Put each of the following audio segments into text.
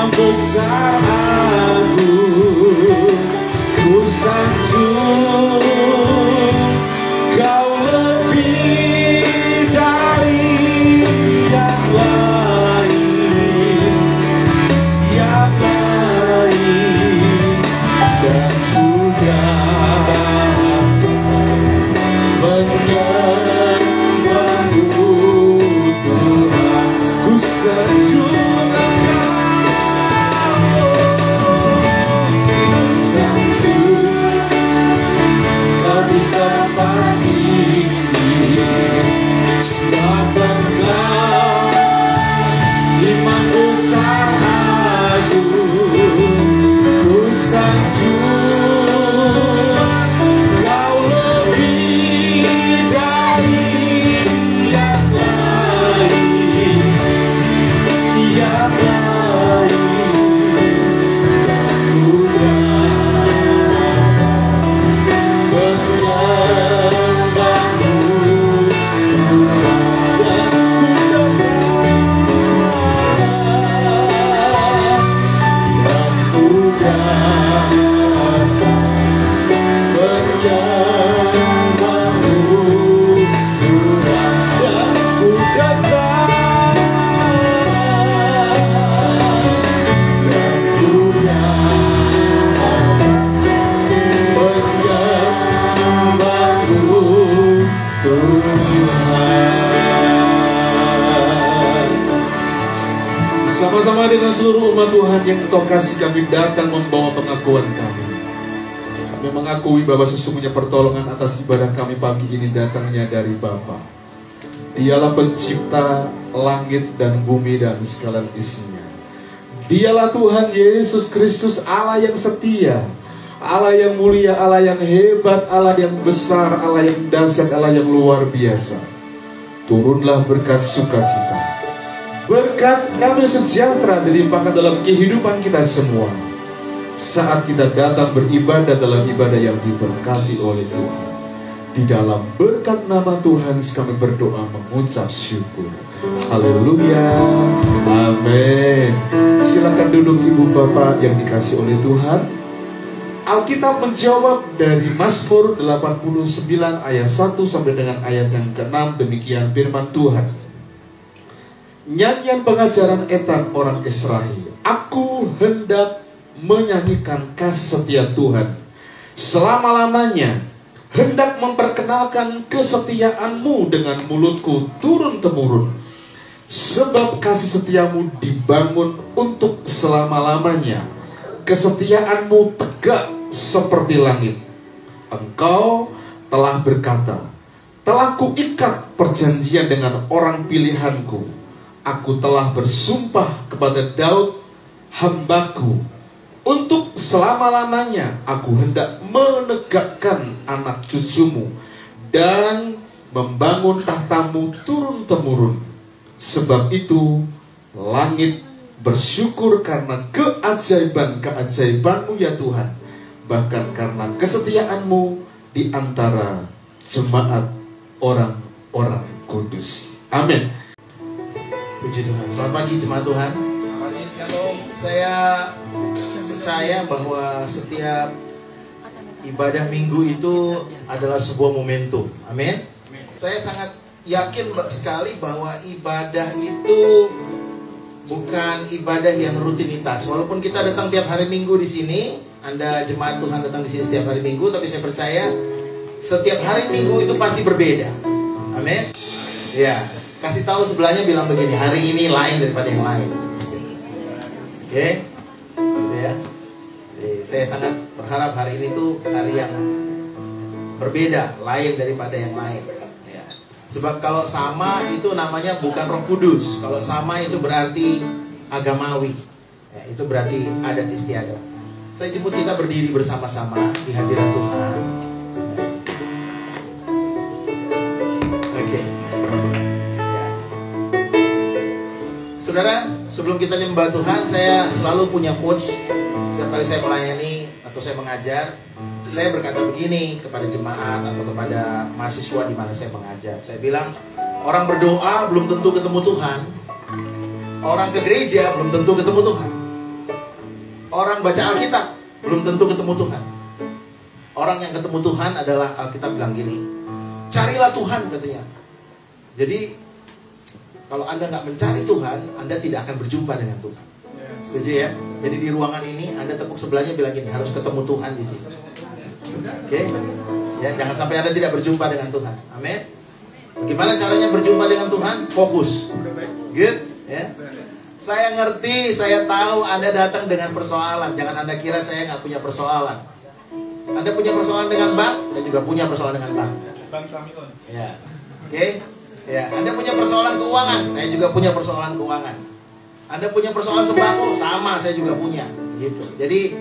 Imam besar agung, ku sanjung Kau lebih dari yang lain, yang lain. Dan ku dapat menyembahmu Tuhan, ku sanjung sama-sama dengan seluruh umat Tuhan yang Engkau kasih, kami datang membawa pengakuan kami. Kami mengakui bahwa sesungguhnya pertolongan atas ibadah kami pagi ini datangnya dari Bapa. Dialah pencipta langit dan bumi dan segala isinya. Dialah Tuhan Yesus Kristus, Allah yang setia, Allah yang mulia, Allah yang hebat, Allah yang besar, Allah yang dahsyat, Allah yang luar biasa. Turunlah berkat sukacita, berkat damai sejahtera dilimpahkan dalam kehidupan kita semua saat kita datang beribadah dalam ibadah yang diberkati oleh Tuhan. Di dalam berkat nama Tuhan kami berdoa mengucap syukur. Haleluya, amin. Silakan duduk ibu bapak yang dikasih oleh Tuhan. Alkitab menjawab dari Mazmur 89 ayat 1 sampai dengan ayat yang ke-6. Demikian firman Tuhan. Nyanyian pengajaran Etan orang Israel. Aku hendak menyanyikan kasih setia Tuhan selama-lamanya, hendak memperkenalkan kesetiaanmu dengan mulutku turun-temurun. Sebab kasih setiamu dibangun untuk selama-lamanya, kesetiaanmu tegak seperti langit. Engkau telah berkata, telah kuikat perjanjian dengan orang pilihanku. Aku telah bersumpah kepada Daud hambaku, untuk selama-lamanya aku hendak menegakkan anak cucumu dan membangun tahtamu turun-temurun. Sebab itu langit bersyukur karena keajaiban-keajaibanmu ya Tuhan, bahkan karena kesetiaanmu di antara jemaat orang-orang kudus. Amin. Puji Tuhan. Selamat pagi jemaat Tuhan. Saya percaya bahwa setiap ibadah minggu itu adalah sebuah momentum. Amin. Saya sangat yakin sekali bahwa ibadah itu bukan ibadah yang rutinitas. Walaupun kita datang tiap hari Minggu di sini, Anda jemaat Tuhan datang di sini setiap hari Minggu, tapi saya percaya setiap hari Minggu itu pasti berbeda. Amin. Ya, kasih tahu sebelahnya, bilang begini, hari ini lain daripada yang lain. Oke, gitu ya. Jadi, saya sangat berharap hari ini tuh hari yang berbeda, lain daripada yang lain. Ya. Sebab kalau sama itu namanya bukan Roh Kudus. Kalau sama itu berarti agamawi. Ya, itu berarti adat istiadat. Saya jemput kita berdiri bersama-sama di hadirat Tuhan. Oke. Ya. Saudara, sebelum kita nyembah Tuhan, saya selalu punya quotes. Setiap kali saya melayani atau saya mengajar, saya berkata begini kepada jemaat atau kepada mahasiswa di mana saya mengajar. Saya bilang, orang berdoa belum tentu ketemu Tuhan. Orang ke gereja belum tentu ketemu Tuhan. orang baca Alkitab belum tentu ketemu Tuhan. Orang yang ketemu Tuhan adalah Alkitab bilang gini, carilah Tuhan katanya. Jadi kalau Anda nggak mencari Tuhan, Anda tidak akan berjumpa dengan Tuhan. Setuju ya? Jadi di ruangan ini Anda tepuk sebelahnya bilang gini, harus ketemu Tuhan di sini. Oke? Ya, jangan sampai Anda tidak berjumpa dengan Tuhan. Amin. Bagaimana caranya berjumpa dengan Tuhan? Fokus. Good? Ya. Saya ngerti, saya tahu Anda datang dengan persoalan. Jangan Anda kira saya nggak punya persoalan. Anda punya persoalan dengan bank, saya juga punya persoalan dengan bank. Bank Samion. Ya. Oke? Ya, Anda punya persoalan keuangan, saya juga punya persoalan keuangan. Anda punya persoalan sembako, sama saya juga punya. Gitu. Jadi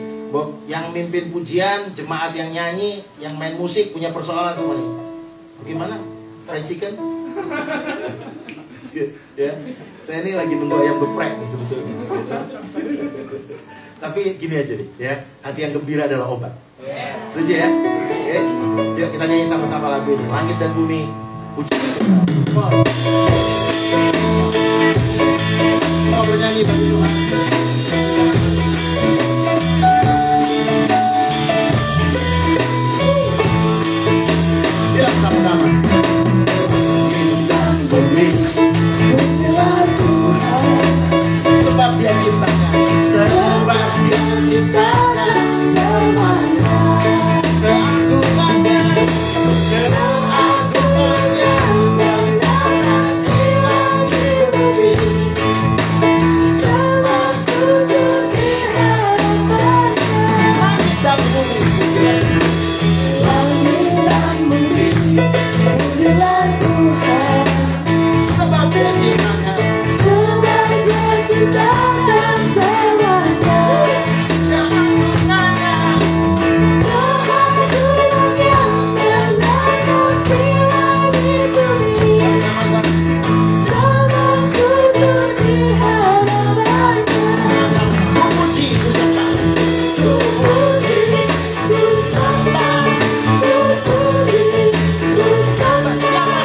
yang mimpin pujian, jemaat yang nyanyi, yang main musik punya persoalan semua nih. Bagaimana? Fried chicken? Ya. Saya ini lagi nunggu ayam geprek nih sebetulnya. Tapi gini aja nih, ya. Hati yang gembira adalah obat. Setuju ya? Oke. Yuk kita nyanyi sama-sama lagu ini. Langit dan bumi puji Tuhan. Mau bernyanyi bagi Tuhan. Ya, sama-sama. Dan bumi pujilah Tuhan, sebab Dia ciptakan, sebab Dia ciptakan semuanya. Keagungannya, keagungannya mengatasi langit bumi. Semua sujud di hadapannya. Langit dan bumi, langit dan bumi pujilah Tuhan, sebab Dia ciptakan, sebab Dia ciptakan semuanya. Keagungannya, keagungannya mengatasi langit bumi. Semua sujud di hadapannya. Ku puji, ku sembah, ku puji, ku sembah, ku puji, ku sembah.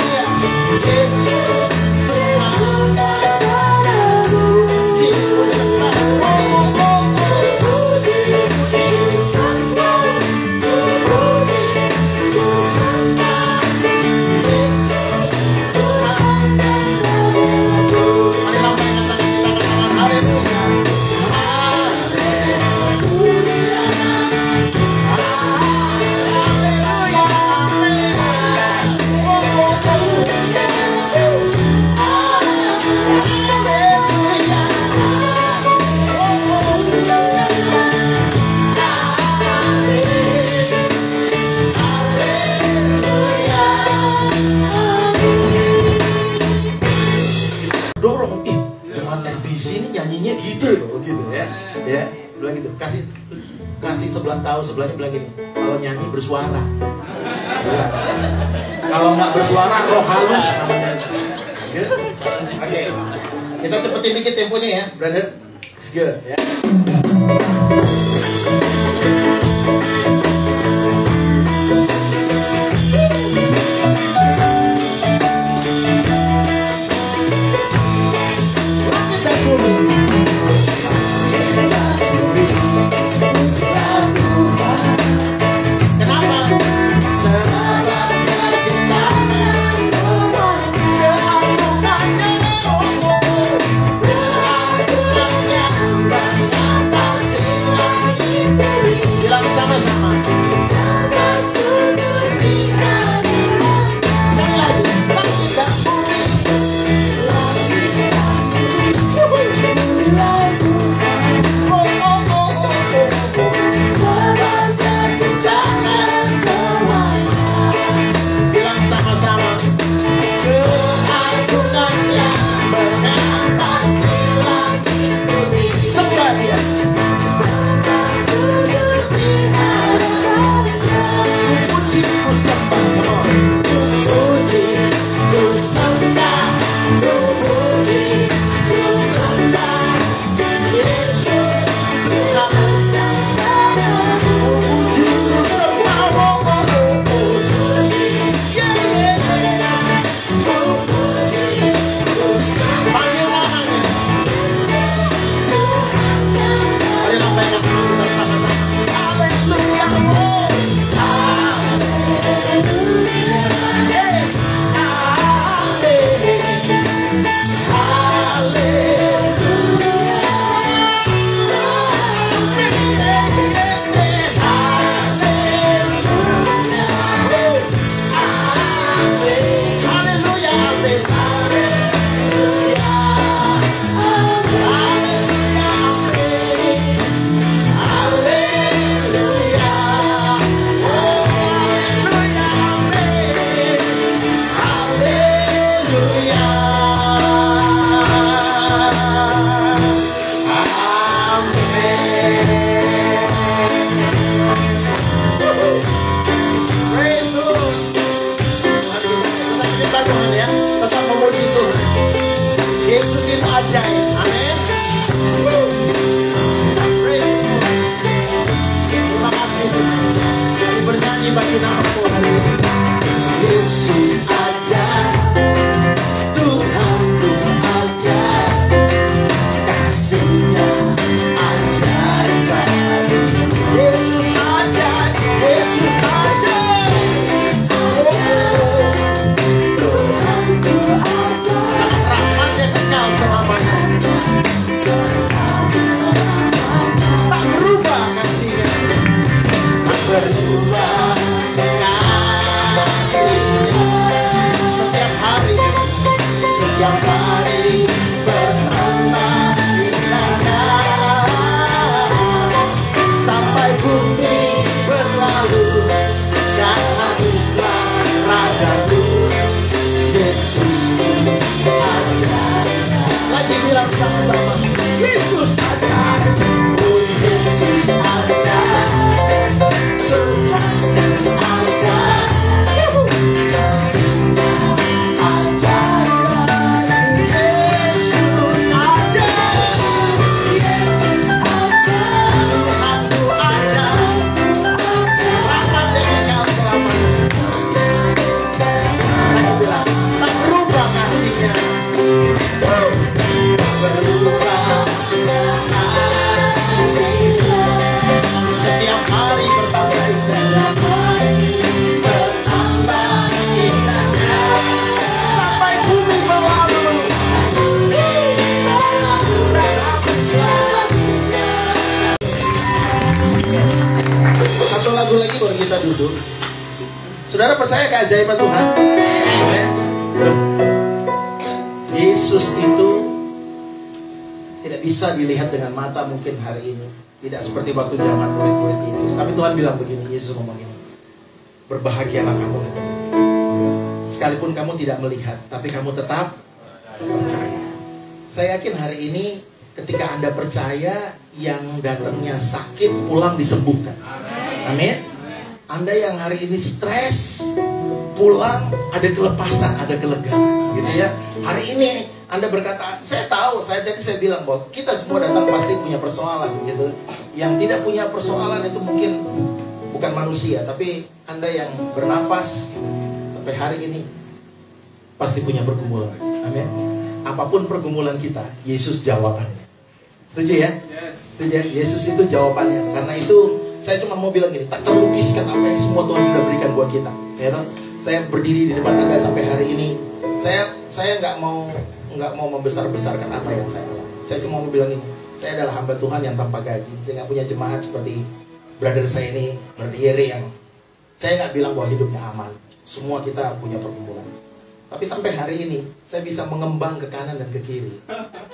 Yesus, Tuhan padamu. Ku sembah, ku puji, ku sembah, ku puji, ku sembah. Yesus, Tuhan padamu. Mari lambaikan tangan kita ke tangan. Haleluya. Haleluya. Dorong, jemaat RBC ini nyanyinya gitu loh, gitu ya, ya, bilang gitu, kasih sebelah tahu, sebelahnya bilang gini, kalau nyanyi bersuara, ya. Kalau nggak bersuara roh halus namanya, ya. Oke, kita cepetin dikit temponya ya, brother, good, ya. Langit dan bumi, pujilah Tuhan. Kenapa? Sebab Dia ciptakan semuanya. Keagungannya, keagungannya mengatasi langit Saudara percaya keajaiban Tuhan? Amen. Loh, Yesus itu tidak bisa dilihat dengan mata mungkin hari ini. Tidak seperti waktu zaman murid-murid Yesus. Tapi Tuhan bilang begini, Yesus ngomong gini, berbahagialah kamu hari ini. Sekalipun kamu tidak melihat, tapi kamu tetap percaya. Saya yakin hari ini ketika Anda percaya, yang datangnya sakit pulang disembuhkan. Amin. Anda yang hari ini stres, pulang ada kelepasan, ada kelegaan, gitu ya. Hari ini Anda berkata, saya tahu, saya bilang bahwa kita semua datang pasti punya persoalan, gitu. Yang tidak punya persoalan itu mungkin bukan manusia, tapi Anda yang bernafas sampai hari ini pasti punya pergumulan. Amin. Apapun pergumulan kita, Yesus jawabannya. Setuju ya? Setuju ya? Yesus itu jawabannya. Karena itu saya cuma mau bilang gini, tak terlukiskan apa yang semua Tuhan sudah berikan buat kita. Ya toh? Saya berdiri di depan Anda sampai hari ini. Saya nggak mau membesar-besarkan apa yang saya alami. Saya cuma mau bilang ini, saya adalah hamba Tuhan yang tanpa gaji. Saya nggak punya jemaat seperti brother saya ini, brother Yere, yang saya nggak bilang bahwa hidupnya aman. Semua kita punya pergumulan. Tapi sampai hari ini saya bisa mengembang ke kanan dan ke kiri.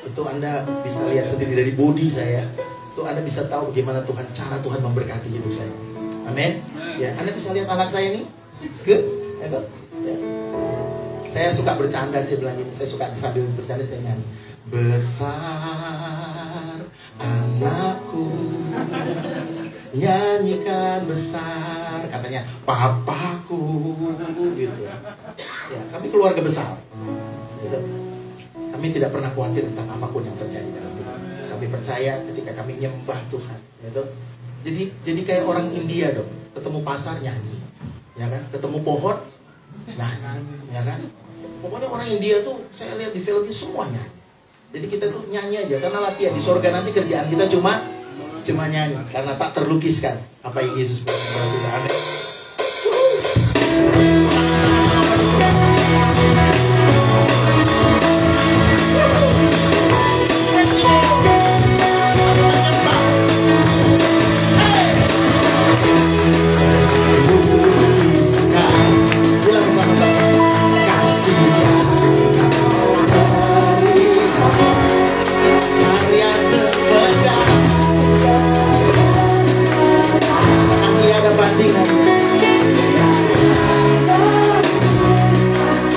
Itu Anda bisa lihat sendiri dari body saya. Itu Anda bisa tahu bagaimana cara Tuhan memberkati hidup saya. Amin. Ya, Anda bisa lihat anak saya ini. It's good. Itu. Ya. Saya suka bercanda, saya bilang gitu. Saya suka sambil bercanda saya nyanyi. Besar anakku, nyanyikan besar, katanya papaku, gitu ya. Ya, kami keluarga besar. Gitu. Kami tidak pernah khawatir tentang apapun yang terjadi dalam hidup. Kami percaya ketika kami nyembah Tuhan, gitu. Jadi kayak orang India dong, ketemu pasar nyanyi, ya kan? Ketemu pohon nyanyi, ya kan? Pokoknya orang India tuh saya lihat di filmnya semua nyanyi. Jadi kita tuh nyanyi aja karena latihan. Di surga nanti kerjaan kita cuma nyanyi karena tak terlukiskan apa yang Yesus berkata.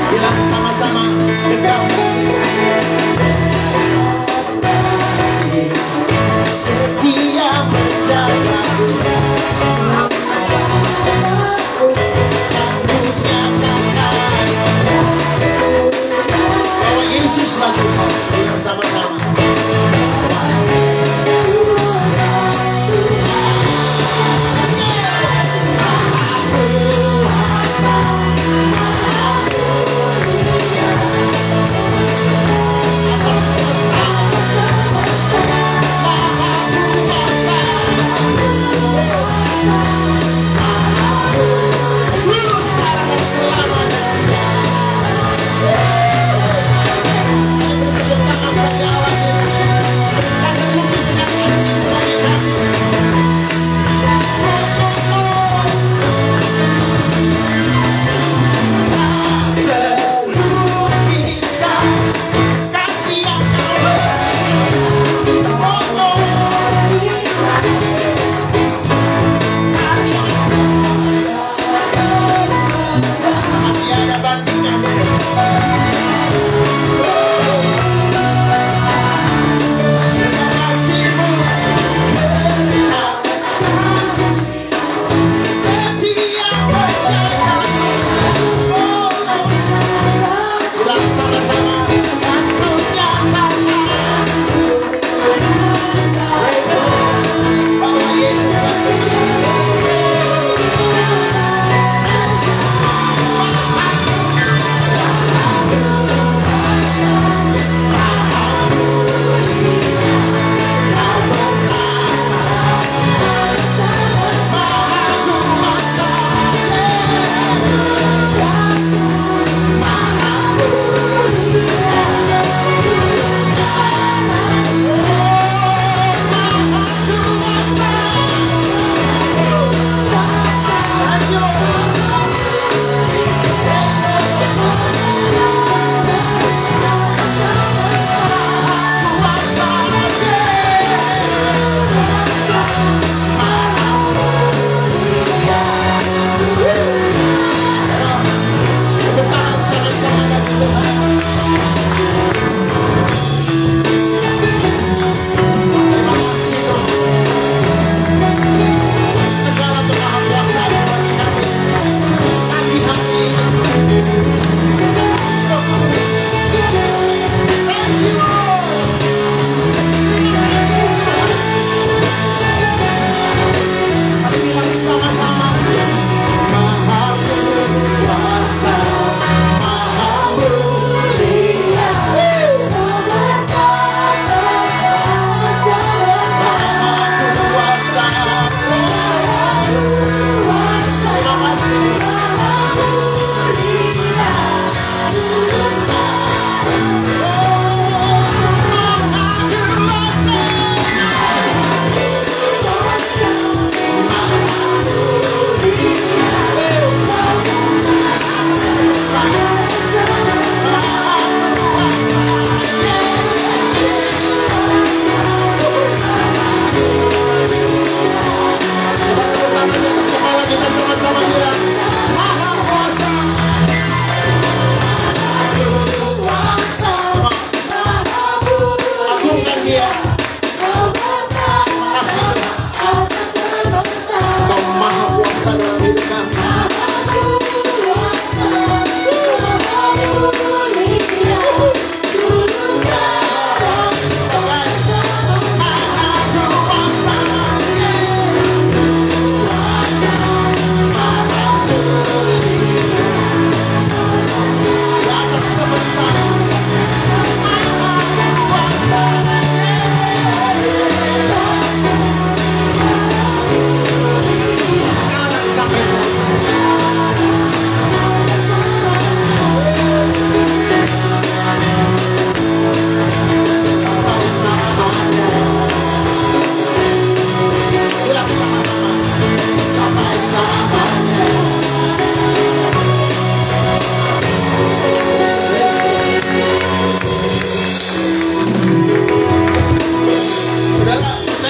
Bilang sama-sama pegang setia menjagaku, kamu nyatakan bahwa Yesus lagi bilang sama-sama.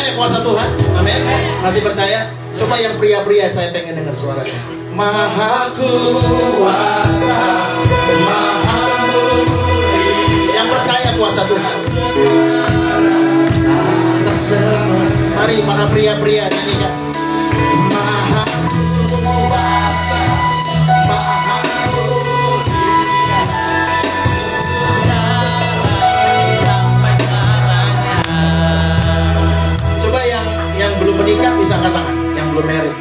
percaya kuasa Tuhan? Amin. Masih percaya? Coba yang pria-pria, saya pengen dengar suaranya. Maha kuasa, maha murni. Yang percaya kuasa Tuhan. Mari para pria-pria nyanyikan. Maha kuasa, maha murni. Coba yang belum menikah bisa angkat tangan. Yang belum married,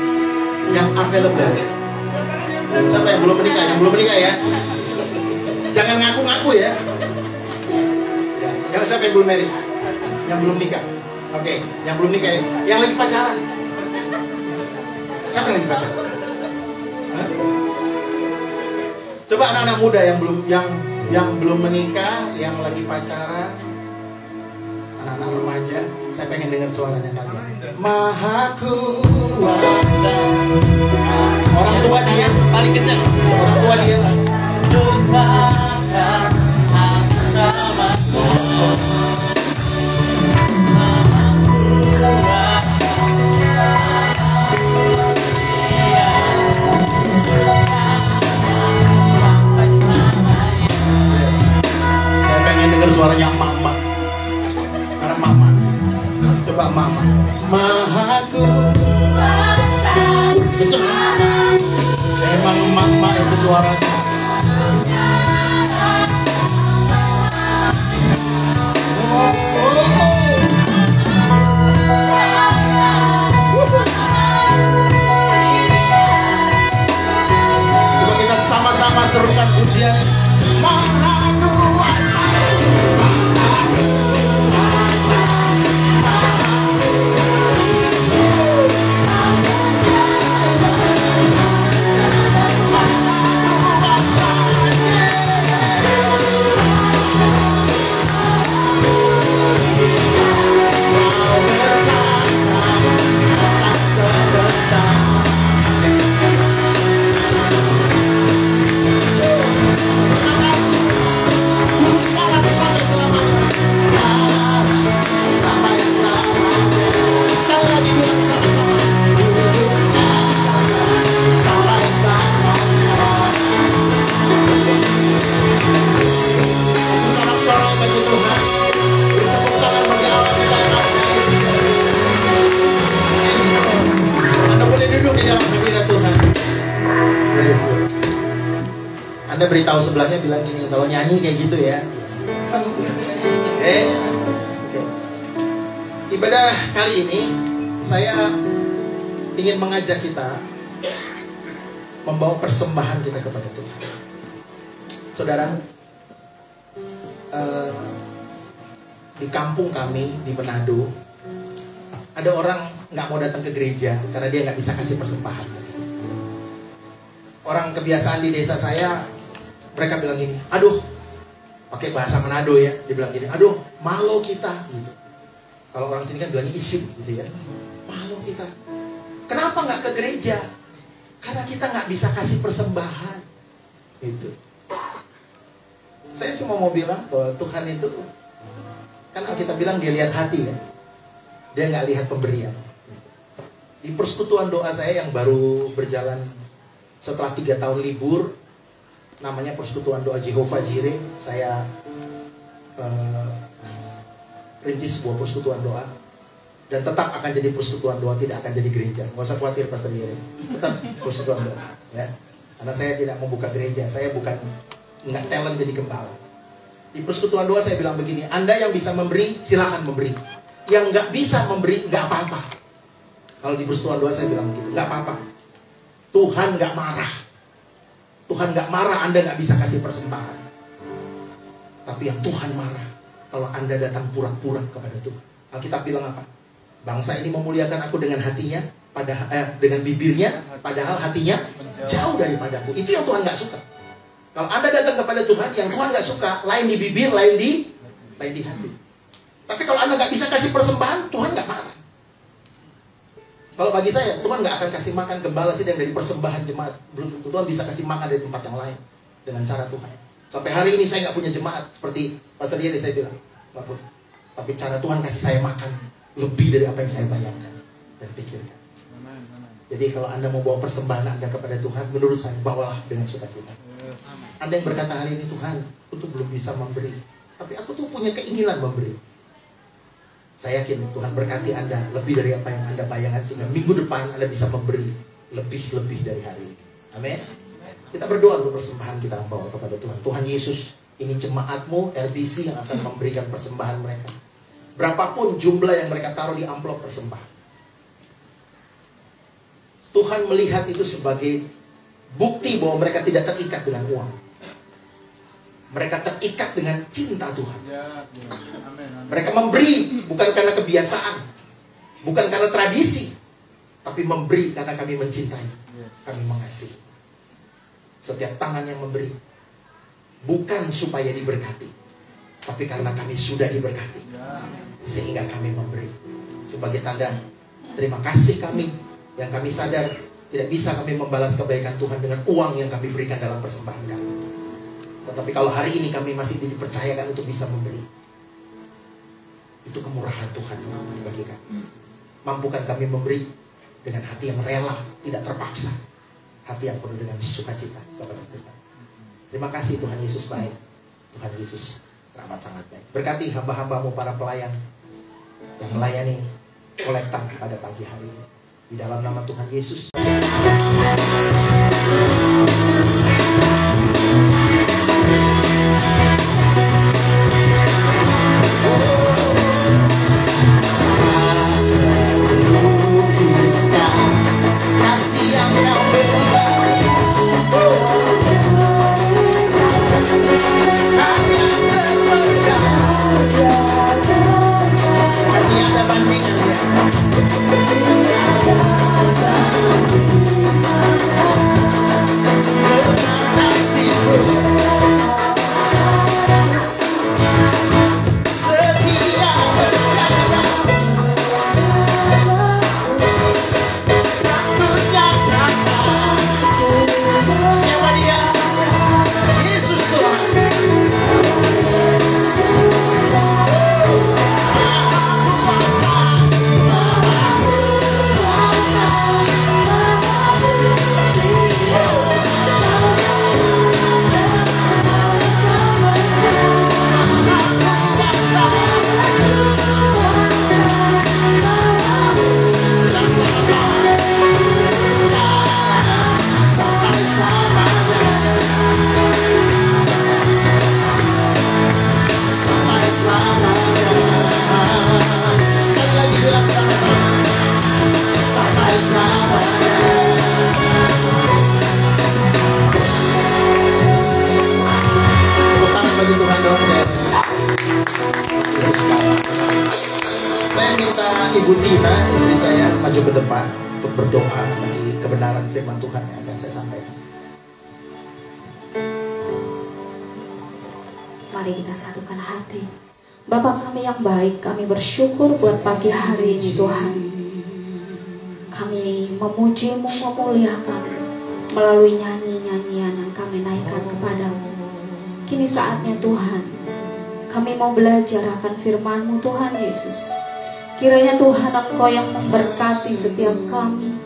yang available. Siapa yang belum menikah? Yang belum menikah ya. Jangan ngaku-ngaku ya. Yang siapa yang belum married? Yang belum nikah. Oke, yang belum nikah ya. Yang lagi pacaran. Siapa yang lagi pacaran? Hah? Coba anak-anak muda yang belum menikah, yang lagi pacaran, anak-anak remaja, saya pengen dengar suaranya kalian. Maha kuasa. Orang tua dia paling kencang. Orang tua dia. Saya pengen dengar suaranya mama. Karena mama. Coba mama. Maha kuasa. Emang mama itu suaranya. Coba kita sama-sama serukan pujian. Maha kuasa. Anda beritahu sebelahnya bilang gini, kalau nyanyi kayak gitu ya. Ibadah kali ini saya ingin mengajak kita membawa persembahan kita kepada Tuhan. Saudara, di kampung kami di Manado ada orang nggak mau datang ke gereja karena dia nggak bisa kasih persembahan. Orang kebiasaan di desa saya, mereka bilang gini, aduh, pakai bahasa Manado ya, dia bilang gini, aduh, malu kita, gitu. Kalau orang sini kan bilangnya isim, gitu ya, malu kita. Kenapa nggak ke gereja? Karena kita nggak bisa kasih persembahan, gitu. Saya cuma mau bilang bahwa Tuhan itu, kan kita bilang dia lihat hati ya, dia nggak lihat pemberian. Di persekutuan doa saya yang baru berjalan setelah 3 tahun libur, namanya Persekutuan Doa Jehovah Jireh. Saya rintis sebuah persekutuan doa, dan tetap akan jadi persekutuan doa, tidak akan jadi gereja. Nggak usah khawatir Pastor Jireh, tetap persekutuan doa ya. Karena saya tidak membuka gereja, saya nggak talent jadi gembala. Di persekutuan doa saya bilang begini, Anda yang bisa memberi, silakan memberi. Yang nggak bisa memberi, nggak apa-apa. Kalau di persekutuan doa saya bilang begitu, nggak apa-apa. Tuhan nggak marah. Tuhan nggak marah Anda nggak bisa kasih persembahan. Tapi yang Tuhan marah kalau Anda datang pura-pura kepada Tuhan. Alkitab bilang apa? Bangsa ini memuliakan aku dengan hatinya, dengan bibirnya, padahal hatinya jauh daripadaku. Itu yang Tuhan nggak suka. Kalau Anda datang kepada Tuhan, yang Tuhan nggak suka, lain di bibir, lain di hati. Tapi kalau Anda nggak bisa kasih persembahan, Tuhan nggak marah. Kalau bagi saya, Tuhan nggak akan kasih makan gembala sih dari persembahan jemaat. Belum tentu Tuhan bisa kasih makan dari tempat yang lain dengan cara Tuhan. Sampai hari ini saya nggak punya jemaat seperti Pastor Yedi saya bilang, nggak punya. Tapi cara Tuhan kasih saya makan lebih dari apa yang saya bayangkan dan pikirkan. Jadi kalau Anda mau bawa persembahan Anda kepada Tuhan, menurut saya bawalah dengan sukacita. Anda yang berkata hari ini, Tuhan, aku tuh belum bisa memberi, tapi aku tuh punya keinginan memberi. Saya yakin Tuhan berkati Anda lebih dari apa yang Anda bayangkan, sehingga minggu depan Anda bisa memberi lebih-lebih dari hari ini. Amin. Kita berdoa untuk persembahan kita bawa kepada Tuhan. Tuhan Yesus, ini jemaat-Mu RBC yang akan memberikan persembahan mereka. Berapapun jumlah yang mereka taruh di amplop persembahan, Tuhan melihat itu sebagai bukti bahwa mereka tidak terikat dengan uang. Mereka terikat dengan cinta Tuhan. Mereka memberi bukan karena kebiasaan, bukan karena tradisi, tapi memberi karena kami mencintai, kami mengasihi. Setiap tangan yang memberi bukan supaya diberkati, tapi karena kami sudah diberkati, sehingga kami memberi. Sebagai tanda terima kasih kami, yang kami sadar tidak bisa kami membalas kebaikan Tuhan dengan uang yang kami berikan dalam persembahan kami. Tetapi kalau hari ini kami masih dipercayakan untuk bisa memberi, itu kemurahan Tuhan bagi kami. Mampukan kami memberi dengan hati yang rela, tidak terpaksa, hati yang penuh dengan sukacita kepada Tuhan. Terima kasih Tuhan Yesus baik. Tuhan Yesus teramat sangat baik. Berkati hamba-hambamu para pelayan yang melayani kolektan pada pagi hari ini. Di dalam nama Tuhan Yesus. Kasih yang kau beri, hanya terpendam, tapi ada bandingannya. Ibu Tina, istri saya, maju ke depan untuk berdoa bagi kebenaran firman Tuhan yang akan saya sampaikan. Mari kita satukan hati. Bapa kami yang baik, kami bersyukur buat pagi hari ini Tuhan. Kami memuji-Mu, memuliakan melalui nyanyi-nyanyian yang kami naikkan kepadamu. Kini saatnya Tuhan, kami mau belajar akan firman-Mu Tuhan Yesus. Kiranya Tuhan Engkau yang memberkati setiap kami.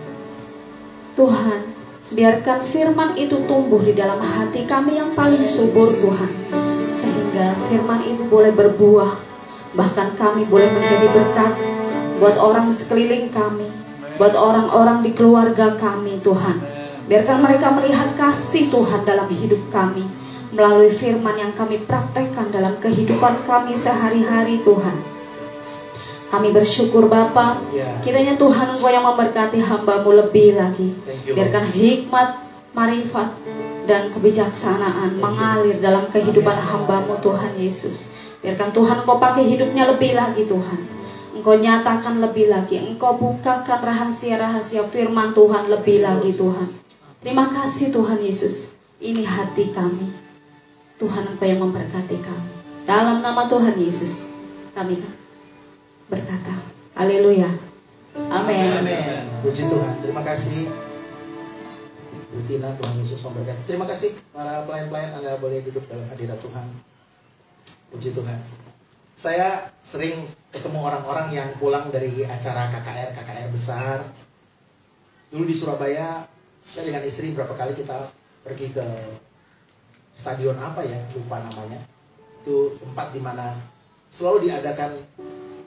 Tuhan, biarkan firman itu tumbuh di dalam hati kami yang paling subur Tuhan, sehingga firman itu boleh berbuah. Bahkan kami boleh menjadi berkat buat orang di sekeliling kami, buat orang-orang di keluarga kami Tuhan. Biarkan mereka melihat kasih Tuhan dalam hidup kami melalui firman yang kami praktekkan dalam kehidupan kami sehari-hari Tuhan. Kami bersyukur Bapa, kiranya Tuhan Engkau yang memberkati hamba-Mu lebih lagi. Biarkan hikmat, marifat, dan kebijaksanaan mengalir dalam kehidupan hamba-Mu Tuhan Yesus. Biarkan Tuhan Engkau pakai hidupnya lebih lagi Tuhan. Engkau nyatakan lebih lagi, Engkau bukakan rahasia-rahasia firman Tuhan lebih lagi Tuhan. Terima kasih Tuhan Yesus. Ini hati kami. Tuhan Engkau yang memberkati kami. Dalam nama Tuhan Yesus kami berkata, haleluya, amin. Amin. Puji Tuhan. Terima kasih Bu Tina, Tuhan Yesus memberkati. Terima kasih para pelayan-pelayan, Anda boleh duduk dalam hadirat Tuhan. Puji Tuhan. Saya sering ketemu orang-orang yang pulang dari acara KKR besar. Dulu di Surabaya, saya dengan istri berapa kali kita pergi ke stadion apa ya, lupa namanya. Itu tempat di mana selalu diadakan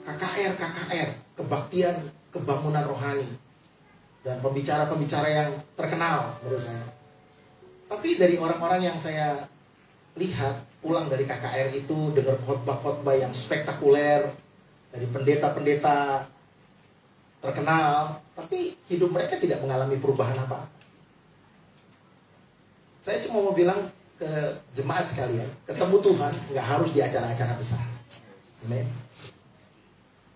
KKR, kebaktian, kebangunan rohani. Dan pembicara-pembicara yang terkenal menurut saya. Tapi dari orang-orang yang saya lihat pulang dari KKR itu dengar khotbah-khotbah yang spektakuler dari pendeta-pendeta terkenal, tapi hidup mereka tidak mengalami perubahan apa-apa. Saya cuma mau bilang ke jemaat sekalian, ketemu Tuhan nggak harus di acara-acara besar. Amin.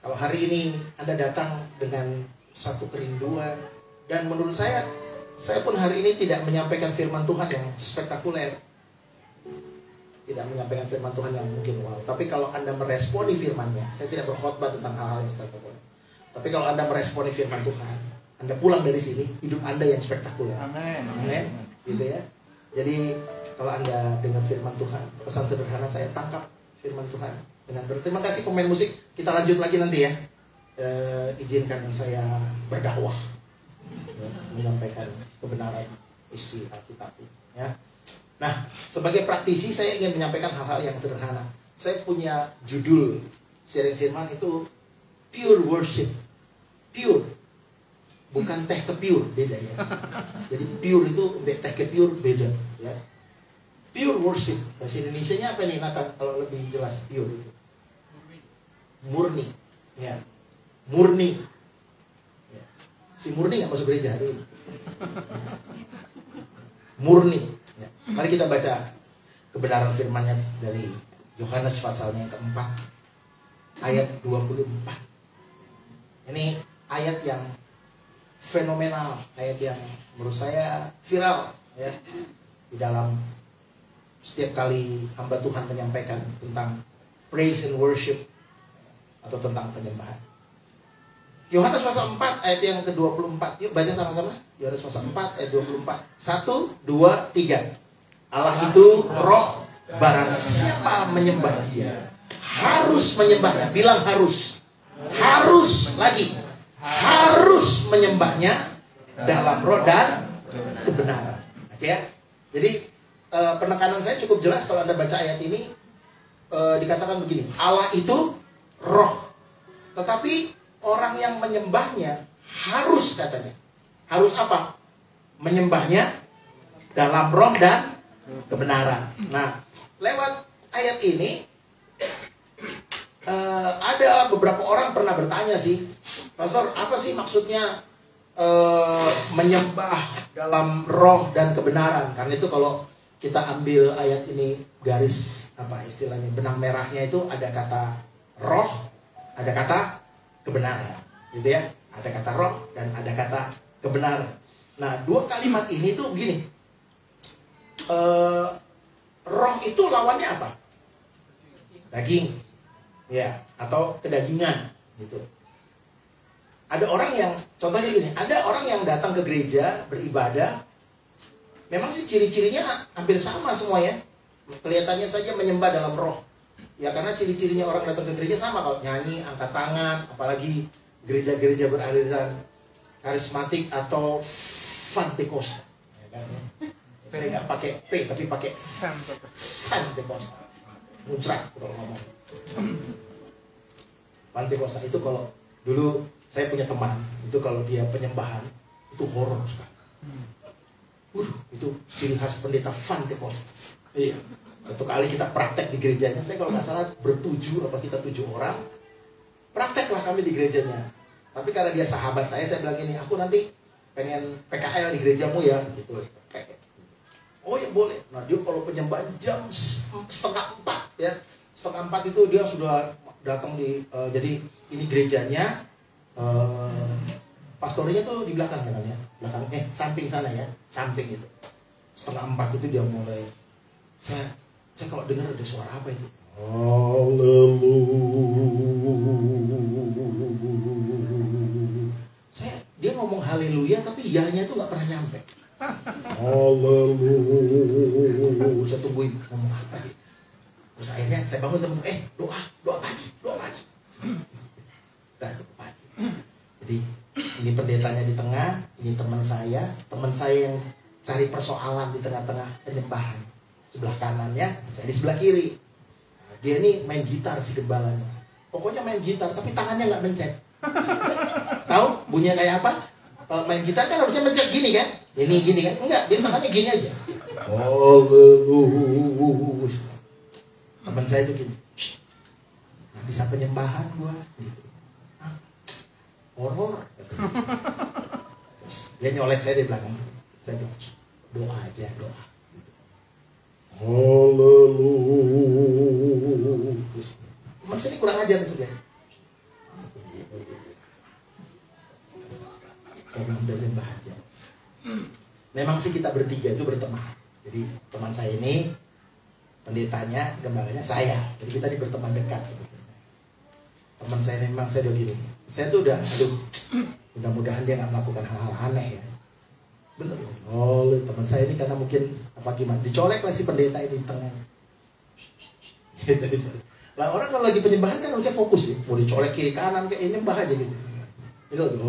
Kalau hari ini Anda datang dengan satu kerinduan, dan menurut saya pun hari ini tidak menyampaikan firman Tuhan yang spektakuler. Tidak menyampaikan firman Tuhan yang mungkin wow. Tapi kalau Anda meresponi firman-Nya, saya tidak berkhotbah tentang hal-hal yang spektakuler. Tapi kalau Anda meresponi firman Tuhan, Anda pulang dari sini, hidup Anda yang spektakuler. Amin. Amin. Gitu ya. Jadi kalau Anda dengar firman Tuhan, pesan sederhana saya, tangkap firman Tuhan dengan berterima kasih. Pemain musik, kita lanjut lagi nanti ya. Izinkan saya berdakwah, menyampaikan kebenaran isi Alkitab ya. Nah, sebagai praktisi saya ingin menyampaikan hal-hal yang sederhana. Saya punya judul sharing firman itu pure worship. Pure. Bukan teh ke pure, beda ya. Jadi pure itu teh ke pure beda ya. Pure worship. Bahasa Indonesianya apa nih Nathan kalau lebih jelas pure itu? Murni. Ya. Murni. Ya. Si Murni nggak masuk gereja hari ini. Murni. Ya. Mari kita baca kebenaran firman-Nya dari Yohanes pasalnya yang keempat ayat 24. Ini ayat yang fenomenal, ayat yang menurut saya viral ya di dalam setiap kali hamba Tuhan menyampaikan tentang praise and worship atau tentang penyembahan. Yohanes pasal 4 ayat yang ke-24. Yuk baca sama-sama. Yohanes pasal 4 ayat 24. 1, 2, 3. Allah itu roh, barang siapa menyembah Dia harus menyembahnya. Bilang harus. Harus lagi. Harus menyembahnya dalam roh dan kebenaran. Oke ya. Jadi penekanan saya cukup jelas kalau Anda baca ayat ini. Dikatakan begini, Allah itu roh. Tetapi orang yang menyembahnya harus, katanya. Harus apa? Menyembahnya dalam roh dan kebenaran. Nah, lewat ayat ini ada beberapa orang pernah bertanya sih, Pastor, apa sih maksudnya menyembah dalam roh dan kebenaran? Karena itu kalau kita ambil ayat ini garis apa istilahnya benang merahnya itu ada kata roh, ada kata kebenaran, gitu ya. Ada kata roh dan ada kata kebenaran. Nah, dua kalimat ini tuh begini. Roh itu lawannya apa? Daging, ya, atau kedagingan, gitu. Ada orang yang, contohnya gini, ada orang yang datang ke gereja beribadah, memang sih ciri-cirinya hampir sama semua ya. Kelihatannya saja menyembah dalam roh. Ya karena ciri-cirinya orang datang ke gereja sama, kalau nyanyi, angkat tangan, apalagi gereja-gereja beraliran karismatik atau Fantekosta. Ya kan, ya. Saya nggak pakai P tapi pakai Fantekosta. Muncrat kalau ngomong. Fantekosta itu kalau dulu saya punya teman, itu kalau dia penyembahan itu horor sekali. Itu ciri khas pendeta Fantekosta. Iya. Satu kali kita praktek di gerejanya, saya kalau nggak salah bertujuh, apa kita 7 orang, prakteklah kami di gerejanya. Tapi karena dia sahabat saya bilang gini, aku nanti pengen PKL di gerejamu ya, gitu. Oh ya boleh. Nah dia kalau penyembahan jam 3:30 ya, 3:30 itu dia sudah datang di, jadi ini gerejanya, pastornya tuh di belakang kan ya, belakang, samping sana ya, samping itu. 3:30 itu dia mulai, saya kalau dengar ada suara apa itu? Haleluya. Dia ngomong haleluya tapi yanya itu nggak pernah nyampe. Haleluya. Saya tungguin ngomong apa gitu. Terus akhirnya saya bangun teman-teman, doa pagi. Doa pagi. Jadi ini pendetanya di tengah, ini teman saya yang cari persoalan di tengah-tengah penyembahan. Sebelah kanannya, saya di sebelah kiri. Nah, dia ini main gitar si gembalanya. Pokoknya main gitar, tapi tangannya nggak mencet. Tahu bunyinya kayak apa? Kalau main gitar kan harusnya mencet gini kan? Ini gini kan? Enggak, dia tangannya gini aja. Haleluya. Teman saya itu gini, nggak bisa penyembahan gua, gitu. Horor. Terus dia nyolek saya di belakang. Saya bilang, doa aja, doa. Gitu. Haleluya. Terus, mas ini kurang ajar nih sebenarnya. Saya bilang, udah nyembah aja. Memang sih kita bertiga itu berteman. Jadi teman saya ini, pendetanya, gembalanya saya. Jadi kita ini berteman dekat sebetulnya. Teman saya ini memang saya udah gini. Saya tuh udah, mudah-mudahan dia nggak melakukan hal-hal aneh ya. Bener. Oh, teman saya ini karena mungkin apa gimana, dicolek lah si pendeta ini di tengah. Lah orang kalau lagi penyembahan kan harusnya fokus ya. Mau dicolek kiri kanan kayak nyembah aja gitu. Ini lagi,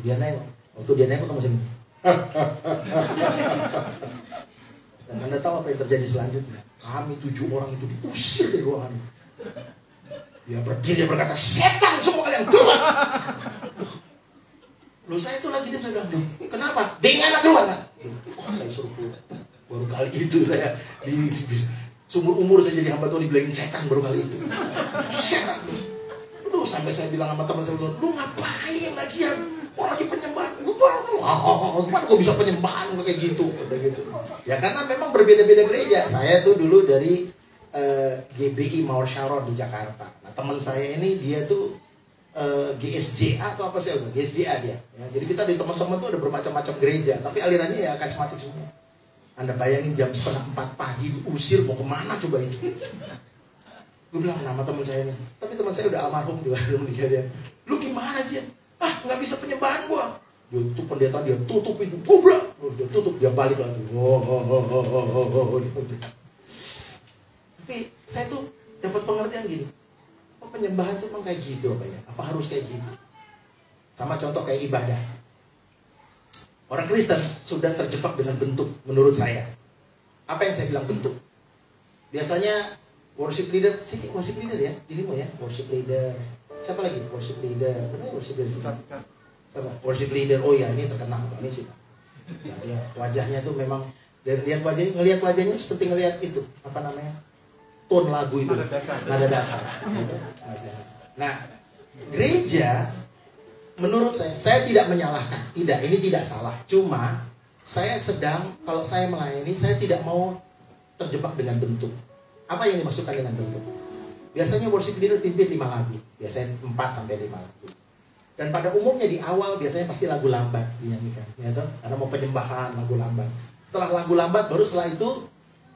dia nengok. Waktu dia nengok sama saya. Dan Anda tahu apa yang terjadi selanjutnya? Kami 7 orang itu diusir dari ruangan. Dia berdiri, dia berkata, setan semua kalian keluar. Loh saya itu lagi, dia bilang, kenapa? Dengan keluar kan? Oh saya suruh keluar. Baru kali itu saya di seumur umur saya jadi hamba Tuhan dibilangin setan baru kali itu. Setan. Aduh sampai saya bilang sama teman saya, lu ngapain lagian? Orang lagi penyembahan. Gimana kok bisa penyembahan kayak gitu? Ya karena memang berbeda-beda gereja. Saya tuh dulu dari GBI Mawar Sharon di Jakarta. Nah teman saya ini dia tuh GSJA atau apa sih? GSJA dia. Ya, jadi kita di teman-teman tuh ada bermacam-macam gereja. Tapi alirannya ya karismatik semua. Anda bayangin jam 3:30 pagi diusir mau kemana coba itu? Gue bilang nama teman saya nih. Tapi teman saya udah almarhum juga meninggal dia. Lu gimana sih? Nggak bisa penyembahan gua. Dia tuh pendeta dia tutup pintu. Gubrak. Dia tutup dia balik lagi. Tapi saya tuh dapat pengertian gini. Apa penyembahan tuh emang kayak gitu apa ya? Apa harus kayak gitu? Sama contoh kayak ibadah. Orang Kristen sudah terjebak dengan bentuk menurut saya. Apa yang saya bilang bentuk? Biasanya worship leader ya? Dirimu ya, worship leader. Siapa lagi? Worship leader. Benar worship leader. Siapa? Worship leader. Oh ya, ini terkenal ini sih. Nah, dia wajahnya tuh memang dari ngelihat wajahnya seperti ngelihat itu, apa namanya? Tone lagu itu. Nada dasar. Gitu. Nah, gereja menurut saya tidak menyalahkan. Tidak, ini tidak salah. Cuma saya kalau saya melayani, saya tidak mau terjebak dengan bentuk. Apa yang dimaksudkan dengan bentuk? Biasanya worship leader pimpin 5 lagu. Biasanya 4-5 lagu. Dan pada umumnya di awal biasanya pasti lagu lambat dinyanyikan. Ya toh? Karena mau penyembahan lagu lambat. Setelah lagu lambat, baru setelah itu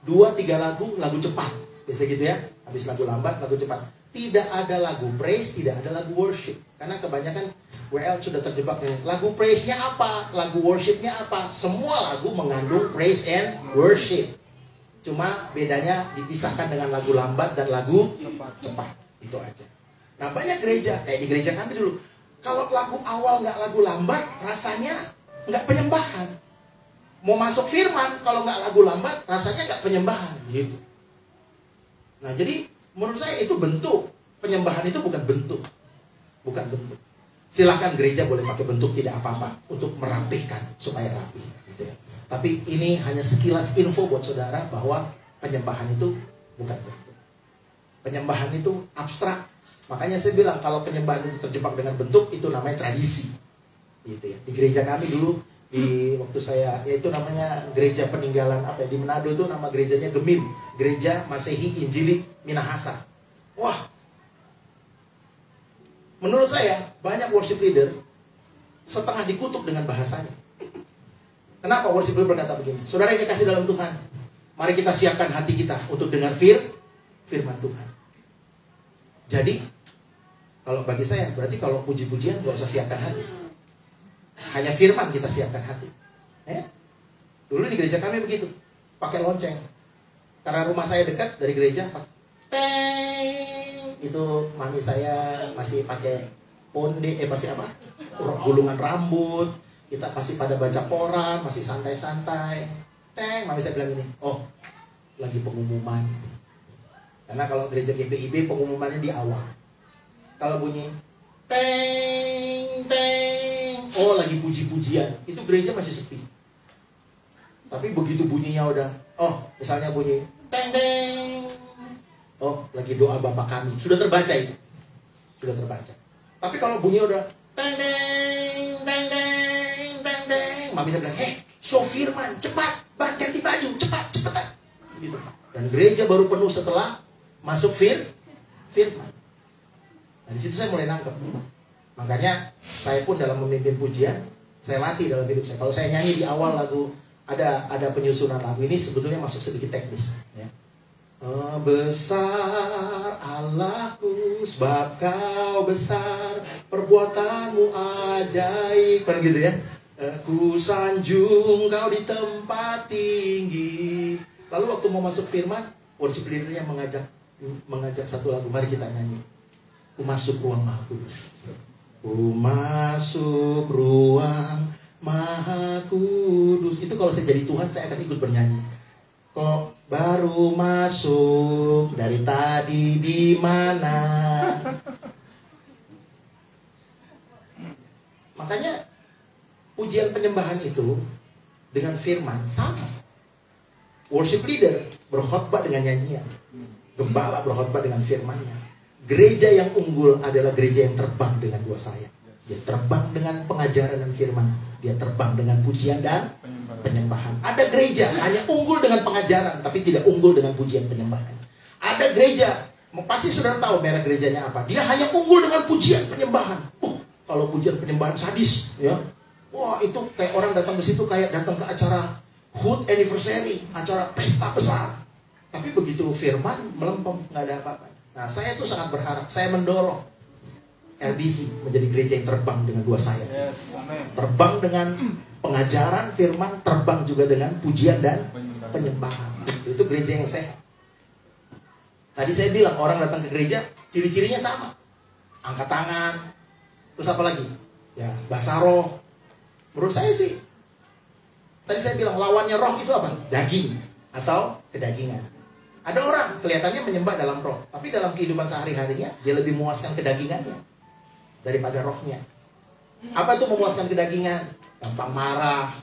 2-3 lagu cepat. Biasa gitu ya. Habis lagu lambat, lagu cepat. Tidak ada lagu praise, tidak ada lagu worship. Karena kebanyakan WL sudah terjebak dengan lagu praise-nya apa? Lagu worship-nya apa? Semua lagu mengandung praise and worship. Cuma bedanya dipisahkan dengan lagu lambat dan lagu cepat. Itu aja. Nah banyak gereja, kayak di gereja kami dulu. Kalau lagu awal nggak lagu lambat, rasanya nggak penyembahan. Mau masuk firman, kalau nggak lagu lambat, rasanya nggak penyembahan. Gitu. Nah jadi menurut saya itu bentuk. Penyembahan itu bukan bentuk. Bukan bentuk. Silahkan gereja boleh pakai bentuk tidak apa-apa. Untuk merapihkan, supaya rapi. Gitu ya. Tapi ini hanya sekilas info buat saudara bahwa penyembahan itu bukan bentuk. Penyembahan itu abstrak. Makanya saya bilang kalau penyembahan itu terjebak dengan bentuk itu namanya tradisi. Gitu ya. Di gereja kami dulu di waktu saya yaitu namanya gereja peninggalan apa ya, di Manado itu nama gerejanya Gemim, Gereja Masehi Injili Minahasa. Wah. Menurut saya banyak worship leader setengah dikutuk dengan bahasanya. Kenapa worship leader berkata begini? Saudara yang dikasih dalam Tuhan, mari kita siapkan hati kita untuk dengar firman Tuhan. Jadi, kalau bagi saya, berarti kalau puji-pujian gak usah siapkan hati. Hanya firman kita siapkan hati. Ya? Dulu di gereja kami begitu, pakai lonceng. karena rumah saya dekat dari gereja, teng, itu mami saya masih pakai masih apa? Gulungan rambut, kita masih pada baca koran, masih santai-santai. Teng, mami saya bilang gini, oh, lagi pengumuman. Karena kalau gereja GPIB pengumumannya di awal. Kalau bunyi teng, teng, oh lagi puji-pujian, itu gereja masih sepi. Tapi begitu bunyinya udah, oh misalnya bunyi teng, teng, oh lagi doa Bapa kami, sudah terbaca itu, sudah terbaca. Tapi kalau bunyi udah teng, teng, teng, teng, teng, teng, mami saya bilang, show firman, cepat, ganti baju, cepat, gitu. Dan gereja baru penuh setelah masuk firman. Nah, di situ saya mulai nangkep. Makanya saya pun dalam memimpin pujian, saya latih dalam hidup saya. Kalau saya nyanyi di awal lagu, ada penyusunan lagu ini sebetulnya masuk sedikit teknis. Ya. Besar Allahku, sebab Kau besar, perbuatanmu ajaib, kan gitu ya. Ku sanjung Kau di tempat tinggi. Lalu waktu mau masuk firman, worship leadernya mengajak satu lagu, mari kita nyanyi. Ku masuk ruang Maha Kudus. Ku masuk ruang Maha Kudus. Itu kalau saya jadi Tuhan, saya akan ikut bernyanyi. Kok baru masuk, dari tadi di mana? Makanya pujian penyembahan itu dengan firman sama. Worship leader berkhotbah dengan nyanyian, gembala berkhotbah dengan firmannya. Gereja yang unggul adalah gereja yang terbang dengan dua sayap. Dia terbang dengan pengajaran dan firman. Dia terbang dengan pujian dan penyembahan. Ada gereja hanya unggul dengan pengajaran, tapi tidak unggul dengan pujian penyembahan. Ada gereja, pasti saudara tahu merek gerejanya apa. Dia hanya unggul dengan pujian penyembahan. Kalau pujian penyembahan sadis, ya, wah itu kayak orang datang ke situ kayak datang ke acara HUT anniversary, acara pesta besar. Tapi begitu firman melempem, nggak ada apa-apa. Nah, saya tuh sangat berharap, saya mendorong RBC menjadi gereja yang terbang dengan dua sayap. Yes, terbang dengan pengajaran firman, terbang juga dengan pujian dan penyembahan. Itu gereja yang sehat. Tadi saya bilang orang datang ke gereja, ciri-cirinya sama. Angkat tangan, terus apa lagi? Ya, bahasa roh. Menurut saya sih, tadi saya bilang lawannya roh itu apa? Daging atau kedagingan. Ada orang kelihatannya menyembah dalam roh, tapi dalam kehidupan sehari-harinya dia lebih memuaskan kedagingannya daripada rohnya. Apa itu memuaskan kedagingan? Gampang marah,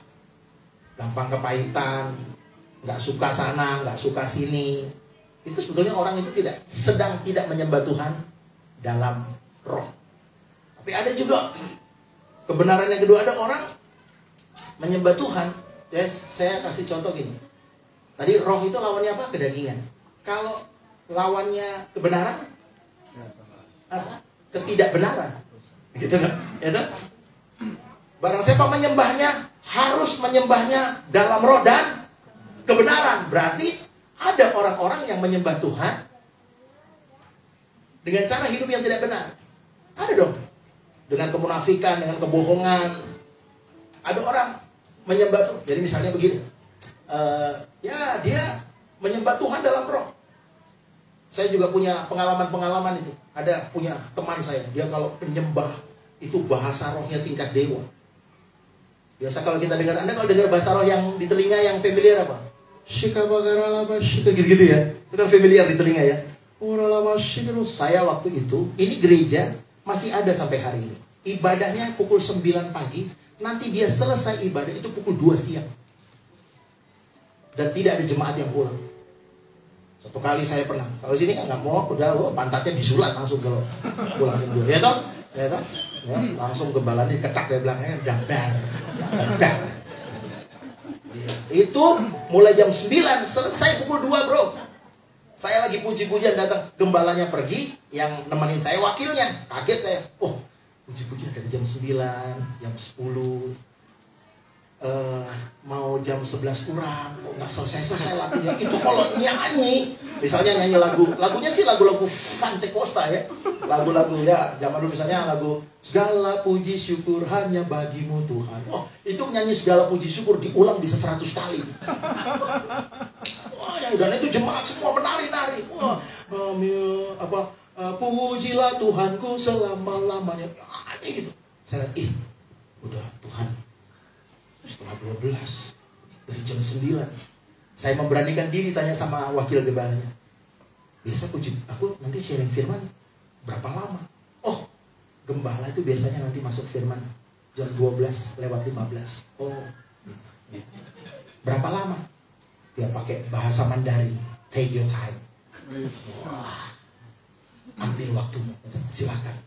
gampang kepahitan, nggak suka sana, nggak suka sini. Itu sebetulnya orang itu sedang tidak menyembah Tuhan dalam roh. Tapi ada juga kebenaran yang kedua, ada orang menyembah Tuhan. Yes, saya kasih contoh gini. Tadi roh itu lawannya apa? Kedagingan. Kalau lawannya kebenaran, ketidakbenaran, gitu kan? Itu barang siapa menyembahnya harus menyembahnya dalam roh dan kebenaran. Berarti ada orang-orang yang menyembah Tuhan dengan cara hidup yang tidak benar. Ada dong, dengan kemunafikan, dengan kebohongan. Ada orang menyembah Tuhan. Jadi misalnya begini, ya dia menyembah Tuhan dalam roh. Saya juga punya pengalaman-pengalaman itu. Ada punya teman saya, dia kalau menyembah itu bahasa rohnya tingkat dewa. Biasa kalau kita dengar, Anda kalau dengar bahasa roh yang di telinga yang familiar apa? Shikabagaralaba shika gitu-gitu ya. Itu kan familiar di telinga ya. Uralama shika. Saya waktu itu, ini gereja masih ada sampai hari ini. Ibadahnya pukul 9 pagi, nanti dia selesai ibadah itu pukul 2 siang. Dan tidak ada jemaat yang pulang. Satu kali saya pernah, kalau sini kan nggak mau, udah pantatnya disulat langsung kalau pulangin dulu, ya toh, ya, langsung gembalanya diketak dari belakangnya, dar. Itu mulai jam 9 selesai pukul 2 bro. Saya lagi puji-pujian datang, gembalanya pergi, yang nemenin saya wakilnya, kaget saya, puji-pujian dari jam 9, jam 10. Mau jam 11 kurang, nggak selesai lagunya. Itu kalau nyanyi, misalnya nyanyi lagunya sih lagu-lagu Fante Costa ya, lagu-lagu ya zaman dulu, misalnya lagu segala puji syukur hanya bagimu Tuhan. Itu nyanyi segala puji syukur diulang bisa 100 kali. Yang nyanyi, dan itu jemaat semua menari-nari. Wah, pujilah Tuhanku selama-lamanya. Gitu. Saya lihat, udah Tuhan, setengah 12 dari jam 9. Saya memberanikan diri tanya sama wakil gembalanya. Biasa aku nanti sharing firman berapa lama? Oh, gembala itu biasanya nanti masuk firman jam 12 lewat 15. Oh, ya. Berapa lama? Dia pakai bahasa Mandarin. Take your time. Wah, ambil waktumu, silakan.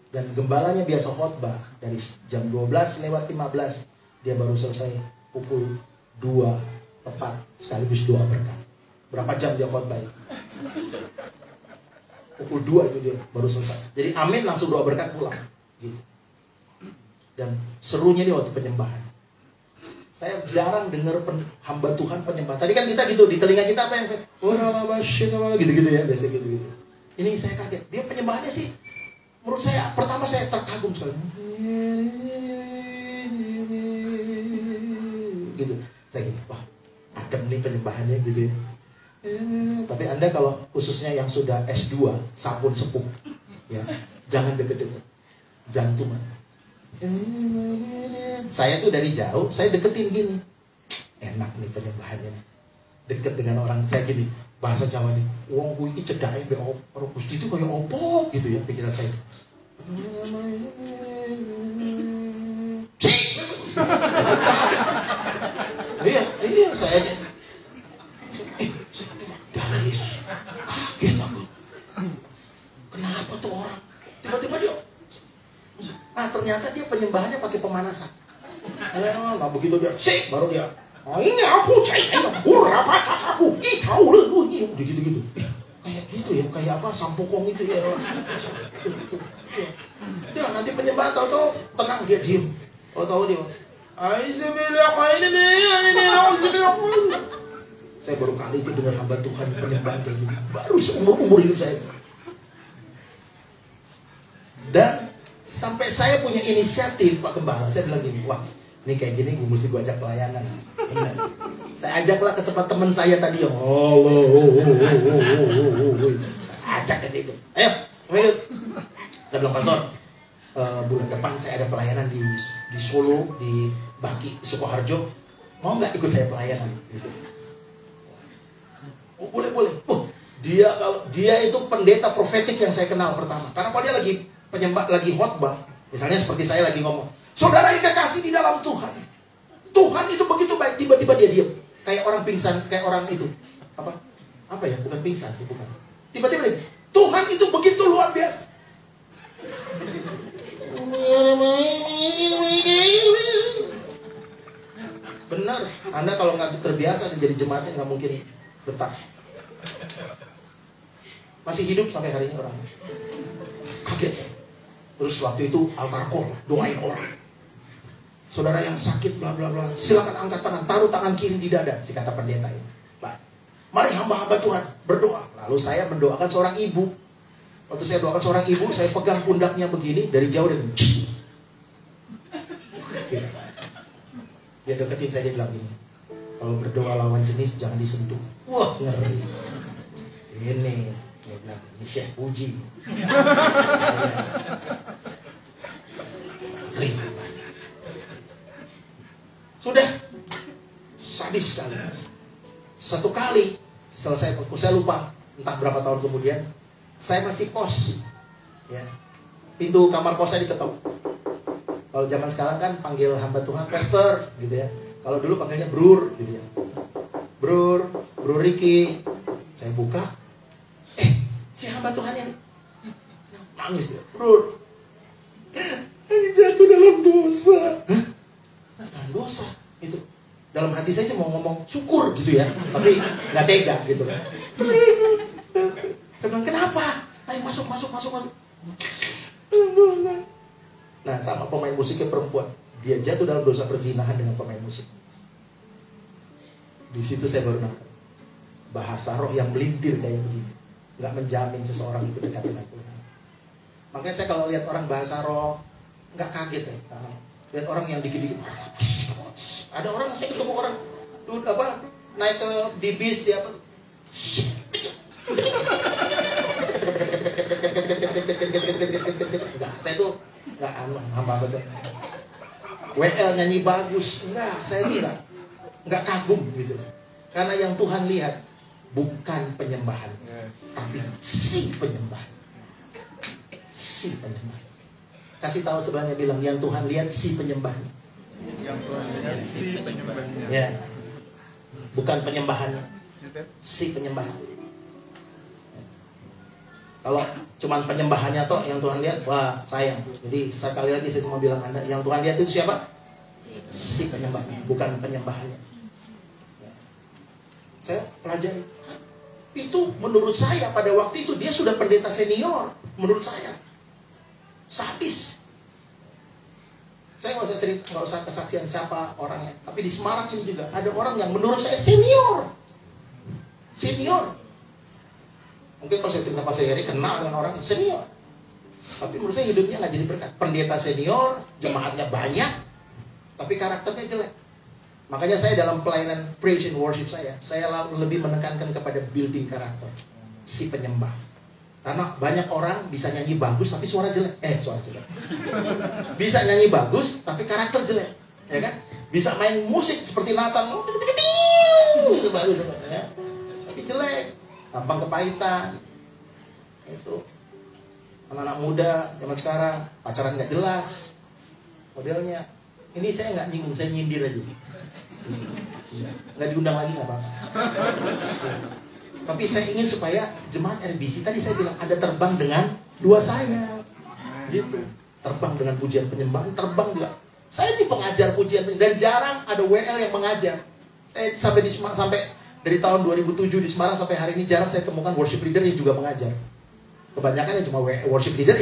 Dan gembalanya biasa khotbah dari jam 12 lewat 15. Dia baru selesai pukul 2 tepat, sekaligus doa berkat. Berapa jam dia khotbah itu? Pukul 2 itu dia baru selesai. Jadi amin langsung doa berkat pulang gitu. Dan serunya dia waktu penyembahan. Saya jarang dengar hamba Tuhan penyembah. Tadi kan kita gitu, di telinga kita apa yang gitu-gitu ya, biasa gitu-gitu. Ini saya kaget. Dia penyembahannya sih, menurut saya, pertama saya terkagum sekali. Gitu. Saya gini, wah, adem nih penyembahannya gitu ya. Tapi Anda kalau khususnya yang sudah S2, sabun sepuh, ya, jangan deket-deket. Jantungan. Saya tuh dari jauh, saya deketin gini. Enak nih penyembahannya nih. Deket dengan orang, saya gini, bahasa Jawa nih. Wong kuwi iki cedake mbek orang Gusti itu kayak opo gitu ya pikiran saya. Iya, saya aja. Darah Yesus. Kaget aku. Kenapa tuh orang? Tiba-tiba dia. Ternyata dia penyembahannya pakai pemanasan. Nah, begitu dia, baru dia. Ini aku cahaya, berapa aku? Tahu lu, udah gitu-gitu. Kayak gitu ya, kayak apa? Sampokong itu ya. Ya, nanti penyembahan tahu-tahu tenang dia diem. Tahu dia. Saya baru kali itu dengar hamba Tuhan penyembahan kayak gini. Baru seumur hidup saya. Dan sampai saya punya inisiatif, Pak Gembala. Saya bilang gini, wah, ini kayak gini gue mesti ajak pelayanan. Benar. Saya ajaklah ke tempat teman saya tadi yang saya ajak ke situ. Ayo. Saya bilang, Pastor, bulan depan saya ada pelayanan di Solo, di Baki, Sukoharjo. Mau nggak ikut saya pelayanan? Gitu. Oh, boleh. Dia itu pendeta profetik yang saya kenal pertama. Karena kalau dia lagi penyembah, lagi khotbah, misalnya seperti saya lagi ngomong, saudara yang kekasih di dalam Tuhan, Tuhan itu begitu baik, tiba-tiba dia diam, kayak orang pingsan, kayak orang itu apa ya, bukan pingsan sih, bukan, tiba-tiba dia, Tuhan itu begitu luar biasa. Benar, Anda kalau nggak terbiasa jadi jemaatnya nggak mungkin betah. Masih hidup sampai hari ini orang. Kaget saya. Terus waktu itu altar call, doain orang. Saudara yang sakit bla bla bla, silakan angkat tangan, taruh tangan kiri di dada, si kata pendeta ini. Baik. Mari hamba-hamba Tuhan berdoa. Lalu saya mendoakan seorang ibu. Waktu saya doakan seorang ibu, saya pegang pundaknya begini, dari jauh dia begini. Dia deketin saya, dia bilang gini, kalau berdoa lawan jenis jangan disentuh. Wah, ngeri. Ini dia bilang, ini Syekh Puji. Sudah sadis sekali. Satu kali selesai, saya lupa entah berapa tahun kemudian, saya masih kos, ya, pintu kamar kos saya diketok. Kalau zaman sekarang kan panggil hamba Tuhan pastor gitu ya. Kalau dulu panggilnya brur gitu ya. Brur Riki. Saya buka, si hamba Tuhan ini nangis dia. Brur, ini jatuh dalam dosa. Hah? Dalam dosa? Itu dalam hati saya sih mau ngomong syukur gitu ya, tapi nggak tega gitu kan. Saya bilang, kenapa? Ayo masuk. Nah, sama pemain musiknya perempuan, dia jatuh dalam dosa perzinahan dengan pemain musik. Di situ saya baru nangkep bahasa roh yang melintir kayak begini, nggak menjamin seseorang itu dekat dengan Tuhan. Makanya saya kalau lihat orang bahasa roh nggak kaget ya. Lihat orang yang dikit-dikit, ada orang, saya ketemu orang naik ke di bis, dia Enggak, saya tuh enggak hamba betul. WL nyanyi bagus, enggak, saya tuh enggak kagum gitu. Karena yang Tuhan lihat bukan penyembahan, tapi si penyembah. Si penyembah. Kasih tahu sebelahnya, bilang yang Tuhan lihat si penyembah. Yang Tuhan lihat si penyembahnya. Ya. Bukan penyembahannya, si penyembah. Kalau cuman penyembahannya toh yang Tuhan lihat, wah sayang. Jadi sekali lagi saya cuma bilang Anda, yang Tuhan lihat itu siapa? Si penyembahnya, bukan penyembahannya. Ya. Saya pelajari. Itu menurut saya pada waktu itu dia sudah pendeta senior. Menurut saya sadis. Saya nggak usah cerita, nggak usah kesaksian siapa orangnya. Tapi di Semarang ini juga ada orang yang menurut saya senior. Mungkin pas saya cerita Pastor Yari kenal dengan orang senior. Tapi menurut saya hidupnya nggak jadi berkat. Pendeta senior, jemaatnya banyak, tapi karakternya jelek. Makanya saya dalam pelayanan praise and worship saya lebih menekankan kepada building karakter si penyembah. Karena banyak orang bisa nyanyi bagus tapi suara jelek. Bisa nyanyi bagus tapi karakter jelek, ya kan? Bisa main musik seperti Nathan, itu bagus ya. Tapi jelek, gampang kepahitan. Itu anak-anak muda zaman sekarang pacaran nggak jelas modelnya. Ini saya nggak nyinggung, saya nyindir aja sih. Nggak diundang lagi nggak apa-apa. Tapi saya ingin supaya jemaat RBC, tadi saya bilang ada terbang dengan dua sayap, gitu. Terbang dengan pujian penyembahan, terbang juga. Saya ini pengajar pujian dan jarang ada WL yang mengajar. Saya sampai dari tahun 2007 di Semarang sampai hari ini jarang saya temukan worship leader yang juga mengajar. Kebanyakan cuma worship leader.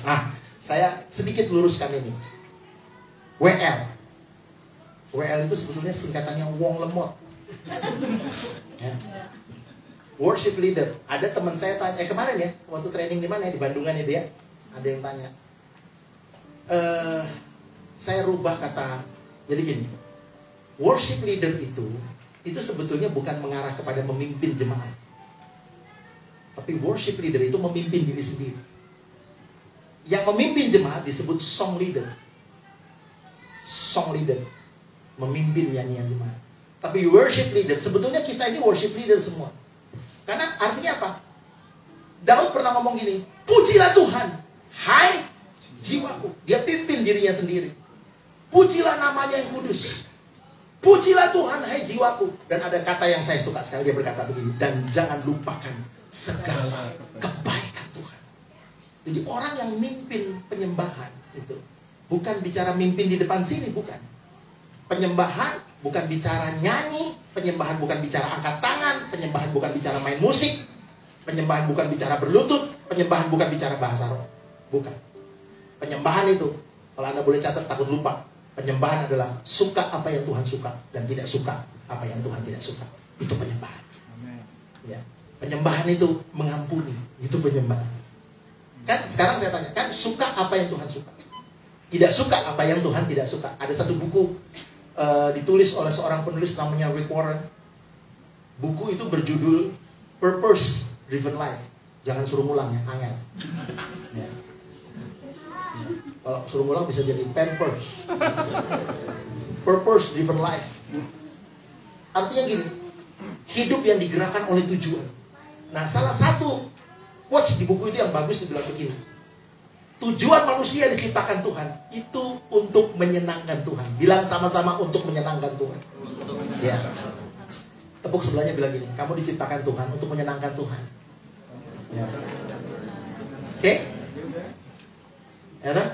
Nah, saya sedikit luruskan ini. WL itu sebetulnya singkatannya Wong Lemot. Ya. Worship leader. Ada teman saya tanya, kemarin ya, waktu training di mana ya, di Bandungan itu ya, ada yang tanya. Saya rubah kata, jadi gini, worship leader itu sebetulnya bukan mengarah kepada memimpin jemaat. Tapi worship leader itu memimpin diri sendiri. Yang memimpin jemaat disebut song leader. Song leader. Memimpin nyanyian jemaat. Tapi worship leader, sebetulnya kita ini worship leader semua. Karena artinya apa? Daud pernah ngomong gini, pujilah Tuhan, hai jiwaku. Dia pimpin dirinya sendiri. Pujilah namanya yang kudus. Pujilah Tuhan, hai jiwaku. Dan ada kata yang saya suka sekali, dia berkata begini, dan jangan lupakan segala kebaikan Tuhan. Jadi orang yang mimpin penyembahan itu bukan bicara mimpin di depan sini, bukan. Penyembahan bukan bicara nyanyi, penyembahan bukan bicara angkat tangan, penyembahan bukan bicara main musik, penyembahan bukan bicara berlutut, penyembahan bukan bicara bahasa roh. Bukan. Penyembahan itu, kalau Anda boleh catat takut lupa, penyembahan adalah suka apa yang Tuhan suka dan tidak suka apa yang Tuhan tidak suka. Itu penyembahan. Ya. Penyembahan itu mengampuni, itu penyembahan. Kan sekarang saya tanya, kan suka apa yang Tuhan suka? Tidak suka apa yang Tuhan tidak suka. Ada satu buku ditulis oleh seorang penulis namanya Rick Warren. Buku itu berjudul Purpose Driven Life. Jangan suruh ngulang ya, angel. Ya. Kalau suruh ngulang bisa jadi Pampers. Purpose Driven Life. Artinya gini, hidup yang digerakkan oleh tujuan. Nah, salah satu quotes di buku itu yang bagus dibilang begini. Tujuan manusia diciptakan Tuhan itu untuk menyenangkan Tuhan. Bilang sama-sama untuk menyenangkan Tuhan. Ya. Tepuk sebelahnya bilang gini, kamu diciptakan Tuhan untuk menyenangkan Tuhan. Ya. Oke? Ya, kan?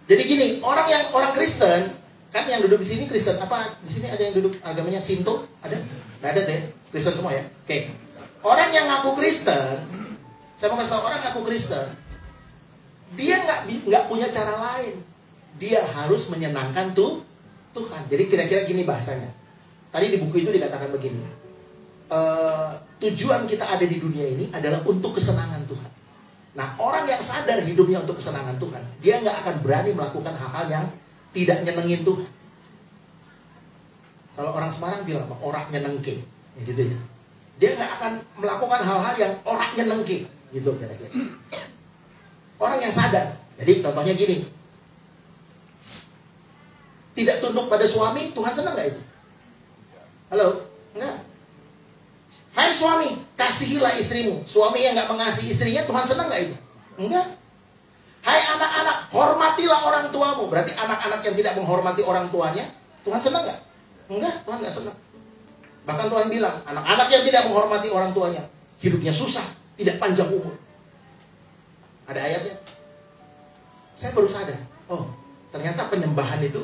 Jadi gini, orang Kristen kan yang duduk di sini Kristen apa? Di sini ada yang duduk agamanya Sinto? Ada? Nggak ada deh. Kristen semua ya. Oke. Orang yang ngaku Kristen, saya mau kasih tahu orang ngaku Kristen. Dia nggak punya cara lain. Dia harus menyenangkan Tuhan. Jadi kira-kira gini bahasanya. Tadi di buku itu dikatakan begini. Tujuan kita ada di dunia ini adalah untuk kesenangan Tuhan. Nah, orang yang sadar hidupnya untuk kesenangan Tuhan, dia nggak akan berani melakukan hal-hal yang tidak nyenengin Tuhan. Kalau orang Semarang bilang apa? Orang nyenengke, ya gitu ya. Dia nggak akan melakukan hal-hal yang orang nyenengke, gitu kira-kira. Orang yang sadar. Jadi contohnya gini, tidak tunduk pada suami, Tuhan senang nggak itu? Halo? Enggak. Hai suami, kasihilah istrimu. Suami yang nggak mengasihi istrinya, Tuhan senang nggak itu? Enggak. Hai anak-anak, hormatilah orang tuamu. Berarti anak-anak yang tidak menghormati orang tuanya, Tuhan senang nggak? Enggak, Tuhan nggak senang. Bahkan Tuhan bilang, anak-anak yang tidak menghormati orang tuanya, hidupnya susah, tidak panjang umur. Ada ayatnya. Saya baru sadar, oh ternyata penyembahan itu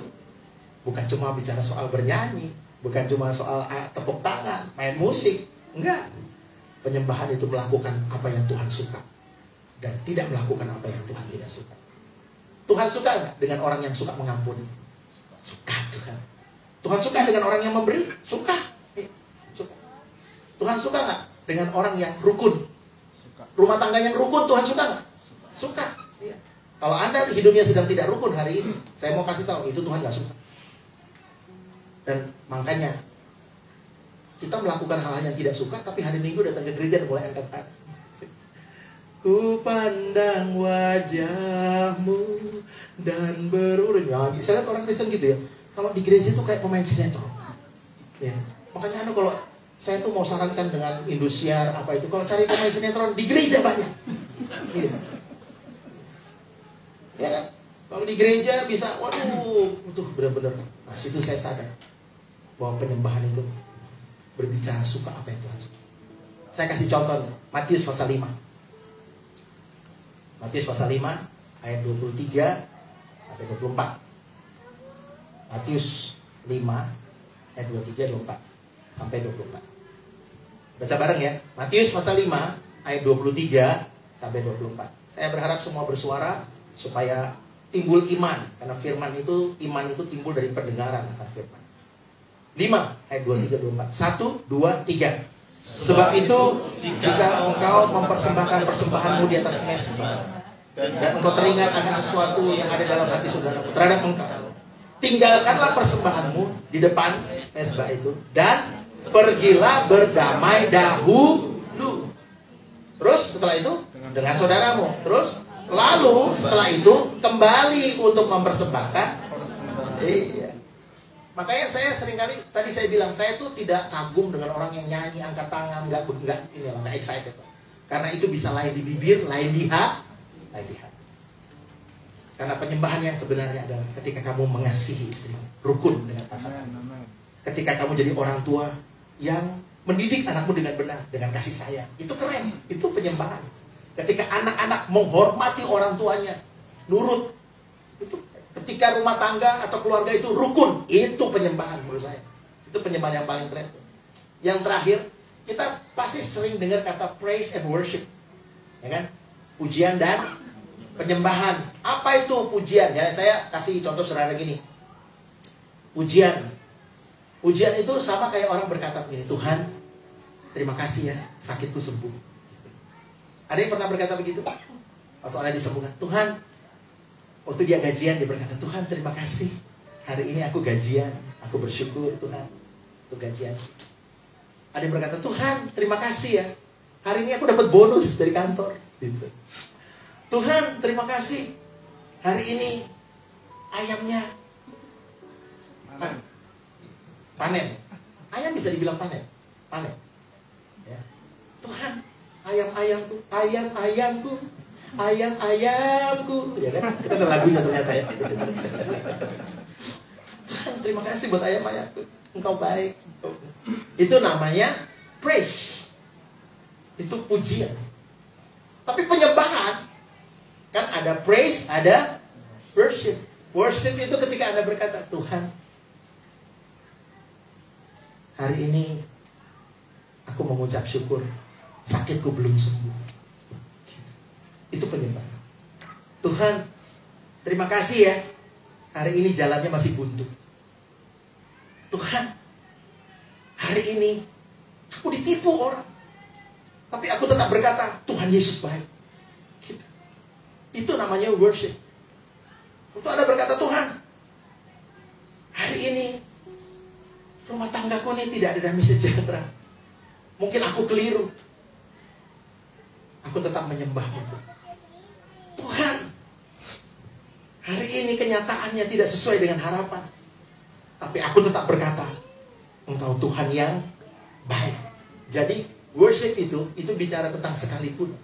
bukan cuma bicara soal bernyanyi, bukan cuma soal tepuk tangan, main musik. Enggak. Penyembahan itu melakukan apa yang Tuhan suka dan tidak melakukan apa yang Tuhan tidak suka. Tuhan suka nggak dengan orang yang suka mengampuni? Suka Tuhan. Tuhan suka dengan orang yang memberi? Suka. Suka. Tuhan suka nggak dengan orang yang rukun? Rumah tangga yang rukun Tuhan suka nggak? Suka. Iya. Kalau Anda hidupnya sedang tidak rukun hari ini, saya mau kasih tahu itu Tuhan nggak suka. Dan makanya kita melakukan hal-hal yang tidak suka, tapi hari Minggu datang ke gereja dan mulai angkat tangan. Ku pandang wajahmu dan berurun. Ya, saya lihat orang Kristen gitu ya. Kalau di gereja tuh kayak pemain sinetron. Ya. Makanya kalau saya tuh mau sarankan dengan Indosiar apa itu, kalau cari pemain sinetron di gereja banyak. Iya. Ya kan? Kalau di gereja bisa, waduh, itu benar-benar. Nah, situ saya sadar bahwa penyembahan itu berbicara suka apa yang Tuhan suka. Saya kasih contoh nih, Matius pasal 5. Matius pasal 5 ayat 23 sampai 24. Matius 5 ayat 23 24 sampai 24. Baca bareng ya. Matius pasal 5 ayat 23 sampai 24. Saya berharap semua bersuara supaya timbul iman, karena firman itu, iman itu timbul dari pendengaran akan firman. 5 ayat 23 24. 1 2 3. Sebab itu jika engkau mempersembahkan persembahanmu di atas mezbah dan engkau teringat akan sesuatu yang ada dalam hati saudaramu terhadap engkau, tinggalkanlah persembahanmu di depan mezbah itu dan pergilah berdamai dahulu. Terus setelah itu dengan saudaramu. Terus lalu setelah itu kembali untuk mempersembahkan. Iya. Makanya saya seringkali, tadi saya bilang, saya tuh tidak kagum dengan orang yang nyanyi, angkat tangan, nggak excited. Karena itu bisa lain di bibir, lain di hati. Karena penyembahan yang sebenarnya adalah ketika kamu mengasihi istri, rukun dengan pasangan. Ketika kamu jadi orang tua yang mendidik anakmu dengan benar, dengan kasih sayang. Itu keren, itu penyembahan. Ketika anak-anak menghormati orang tuanya, nurut, itu ketika rumah tangga atau keluarga itu rukun, itu penyembahan menurut saya. Itu penyembahan yang paling keren. Yang terakhir, kita pasti sering dengar kata praise and worship, ya kan? Pujian dan penyembahan. Apa itu pujian? Ya, saya kasih contoh sederhana gini. Pujian itu sama kayak orang berkata begini, Tuhan, terima kasih ya, sakitku sembuh. Ada yang pernah berkata begitu? Waktu Anda disembuhkan, Tuhan, waktu dia gajian, dia berkata, Tuhan terima kasih, hari ini aku gajian, aku bersyukur Tuhan, untuk gajian. Ada yang berkata, Tuhan terima kasih ya, hari ini aku dapat bonus dari kantor, gitu. Tuhan terima kasih, hari ini ayamnya panen. Ayam bisa dibilang panen. Ya. Tuhan, ayam-ayamku, ya kan? Kita ada lagunya ternyata ya. Tuhan terima kasih buat ayam-ayamku, engkau baik. Itu namanya praise. Itu pujian. Tapi penyembahan, kan ada praise, ada worship. Worship itu ketika Anda berkata, Tuhan, hari ini aku mengucap syukur, sakitku belum sembuh. Itu penyembahan. Tuhan, terima kasih ya, hari ini jalannya masih buntu. Tuhan, hari ini aku ditipu orang, tapi aku tetap berkata, Tuhan Yesus baik. Gitu. Itu namanya worship. Untuk Anda berkata, Tuhan, hari ini rumah tanggaku ini tidak ada damai sejahtera. Mungkin aku keliru. Aku tetap menyembah-Mu. Tuhan, hari ini kenyataannya tidak sesuai dengan harapan. Tapi aku tetap berkata, Engkau Tuhan yang baik. Jadi worship itu bicara tentang sekalipun.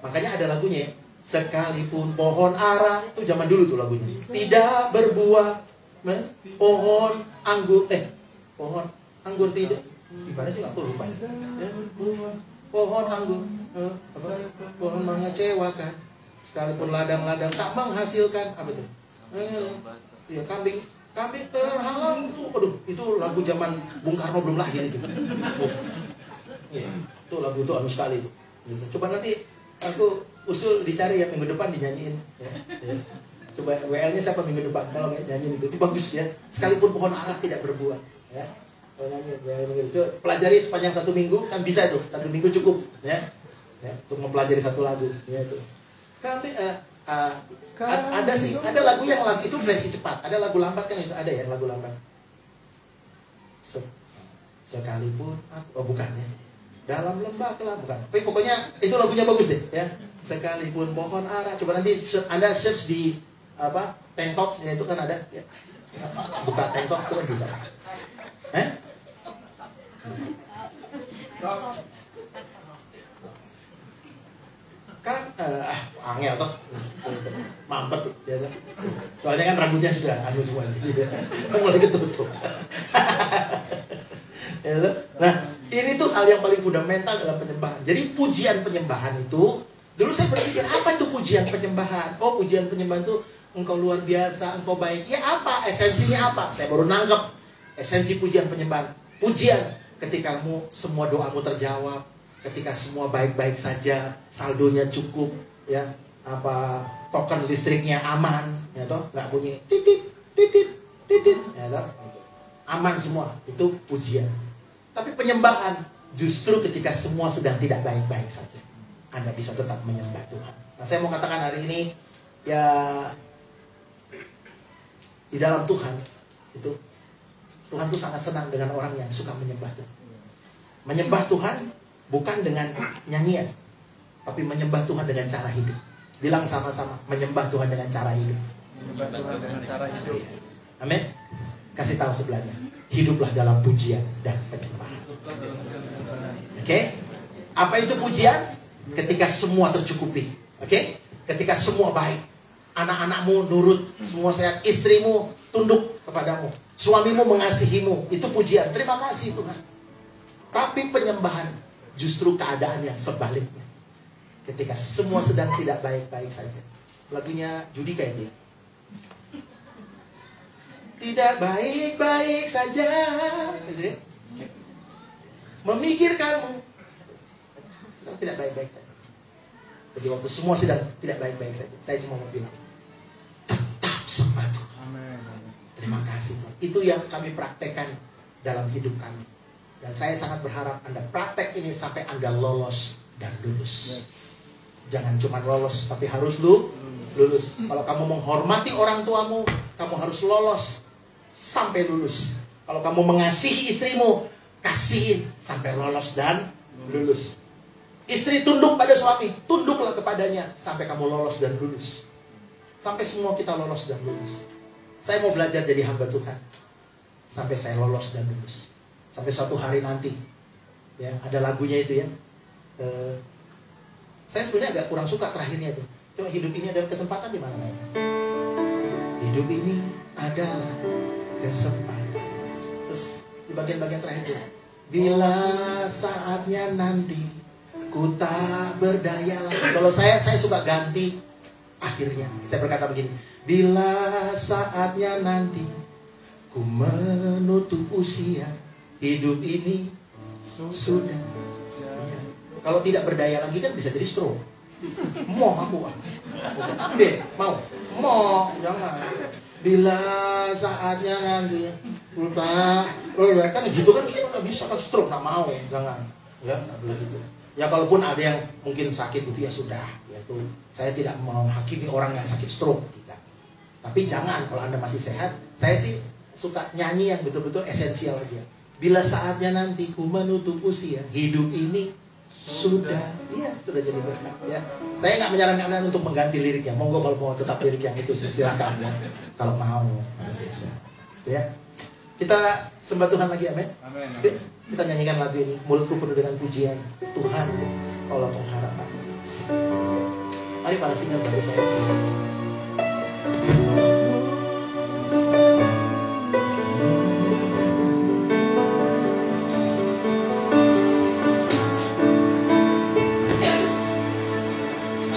Makanya ada lagunya ya. Sekalipun pohon ara, itu zaman dulu tuh lagunya, tidak berbuah, pohon anggur tidak, gimana sih aku lupa ya? Pohon anggur, pohon mengecewakan, sekalipun ladang-ladang tak menghasilkan, apa itu? Ya, kambing terhalang itu, aduh, itu lagu zaman Bung Karno belum lahir itu. Ya, itu lagu itu anu sekali itu. Coba nanti aku usul dicari ya, minggu depan dinyanyiin ya. Coba WL-nya siapa minggu depan kalau nggak nyanyiin itu bagus ya. Sekalipun pohon ara tidak berbuah ya. Kalau nyanyi WL itu pelajari sepanjang 1 minggu kan bisa itu. 1 minggu cukup ya. Ya, untuk mempelajari satu lagu ya itu. Ada lagu yang itu versi cepat, ada lagu lambat kan, itu ada ya lagu lambat. Sekalipun bukan ya. Dalam lembah kelam, bukan. Tapi pokoknya itu lagunya bagus deh ya. Sekalipun pohon ara. Coba nanti Anda search di Tank Top ya, itu kan ada ya. Buka Tank Top itu kan bisa. Kan angel toh. Mampet ya. Soalnya kan rambutnya sudah anu semua jadi mulai ketutup. Nah, ini tuh hal yang paling fundamental dalam penyembahan. Jadi pujian penyembahan itu, dulu saya berpikir apa itu pujian penyembahan? Oh, pujian penyembahan itu Engkau luar biasa, Engkau baik. Ya apa? Esensinya apa? Saya baru nangkep esensi pujian penyembahan. Pujian ketika semua doamu terjawab, ketika semua baik-baik saja, saldonya cukup, ya, token listriknya aman, ya toh, nggak bunyi titit, ya toh, aman semua, itu pujian. Tapi penyembahan justru ketika semua sedang tidak baik-baik saja, Anda bisa tetap menyembah Tuhan. Nah, saya mau katakan hari ini, ya, di dalam Tuhan itu Tuhan tuh sangat senang dengan orang yang suka menyembah Tuhan. Menyembah Tuhan bukan dengan nyanyian, tapi menyembah Tuhan dengan cara hidup. Bilang sama-sama, menyembah Tuhan dengan cara hidup. Menyembah Tuhan dengan cara hidup. Amin. Kasih tahu sebelahnya, hiduplah dalam pujian dan penyembahan. Oke? Apa itu pujian? Ketika semua tercukupi. Oke? Ketika semua baik. Anak-anakmu nurut, semua sehat, istrimu tunduk kepadamu, suamimu mengasihimu, itu pujian. Terima kasih Tuhan. Tapi penyembahan justru keadaan yang sebaliknya. Ketika semua sedang tidak baik-baik saja. Lagunya Judika itu ya. Tidak baik-baik saja, gitu ya. Memikirkanmu sedang tidak baik-baik saja. Jadi waktu semua sedang tidak baik-baik saja, saya cuma mau bilang, tetap sembah Tuhan. Terima kasih Tuhan. Itu yang kami praktekkan dalam hidup kami. Dan saya sangat berharap Anda praktek ini sampai Anda lolos dan lulus. Jangan cuma lolos, tapi harus lulus. Kalau kamu menghormati orang tuamu, kamu harus lolos sampai lulus. Kalau kamu mengasihi istrimu, kasihin sampai lolos dan lulus. Istri tunduk pada suami, tunduklah kepadanya sampai kamu lolos dan lulus. Sampai semua kita lolos dan lulus. Saya mau belajar jadi hamba Tuhan sampai saya lolos dan lulus. Sampai suatu hari nanti, ya, ada lagunya itu ya. Saya sebenarnya agak kurang suka terakhirnya itu. Coba, hidup ini adalah kesempatan, di mana mainnya? Hidup ini adalah kesempatan. Terus di bagian-bagian terakhir itu, bila saatnya nanti ku tak berdaya lagi. Kalau saya suka ganti akhirnya. Saya berkata begini, bila saatnya nanti ku menutup usia, hidup ini sudah. Ya. Kalau tidak berdaya lagi kan bisa jadi stroke. Mau aku mau jangan. Bila saatnya nanti lupa, kan gitu kan nggak bisa kan stroke, nggak mau, jangan. Ya nggak boleh gitu. Ya kalaupun ada yang mungkin sakit itu ya sudah, yaitu saya tidak menghakimi orang yang sakit stroke, tidak. Tapi jangan, kalau Anda masih sehat, saya sih suka nyanyi yang betul-betul esensial aja. Bila saatnya nanti ku menutup usia, hidup ini sudah jadi berkat ya. Saya nggak menyarankan Anda untuk mengganti liriknya. Monggo kalau mau tetap lirik yang itu silakan ya. Kalau mau. Ya. Kita sembah Tuhan lagi, amin. Amin. Kita nyanyikan lagu ini. Mulutku penuh dengan pujian. Tuhan, Allah pengharapan. Mari para singer bantu saya.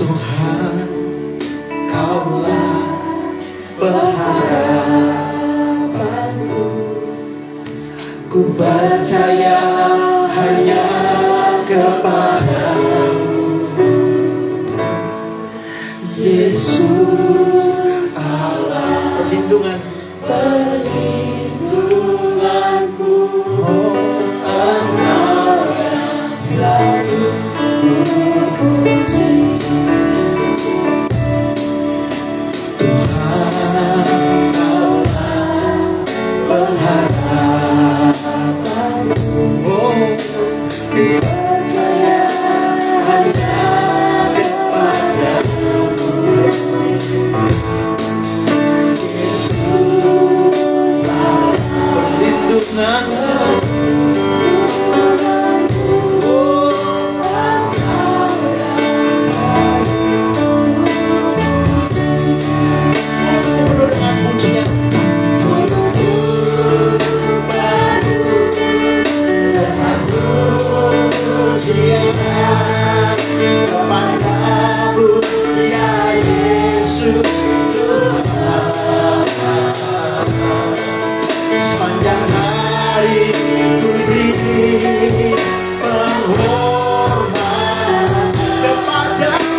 Tuhan, Kaulah pengharapanku. Ku percaya hanya kepadamu, Yesus, Allah perlindunganku. Oh, Engkau yang selalu kupuji. Tuhan, Kaulah pengharapanku. Oh, ku percaya hanya kepadamu, Yesus, perlindunganku. Oh, Engkau yang selalu penuh dengan pujian. Kepadamu ya Yesus Tuhan, sepanjang hari ku beri penghormatan kepadamu.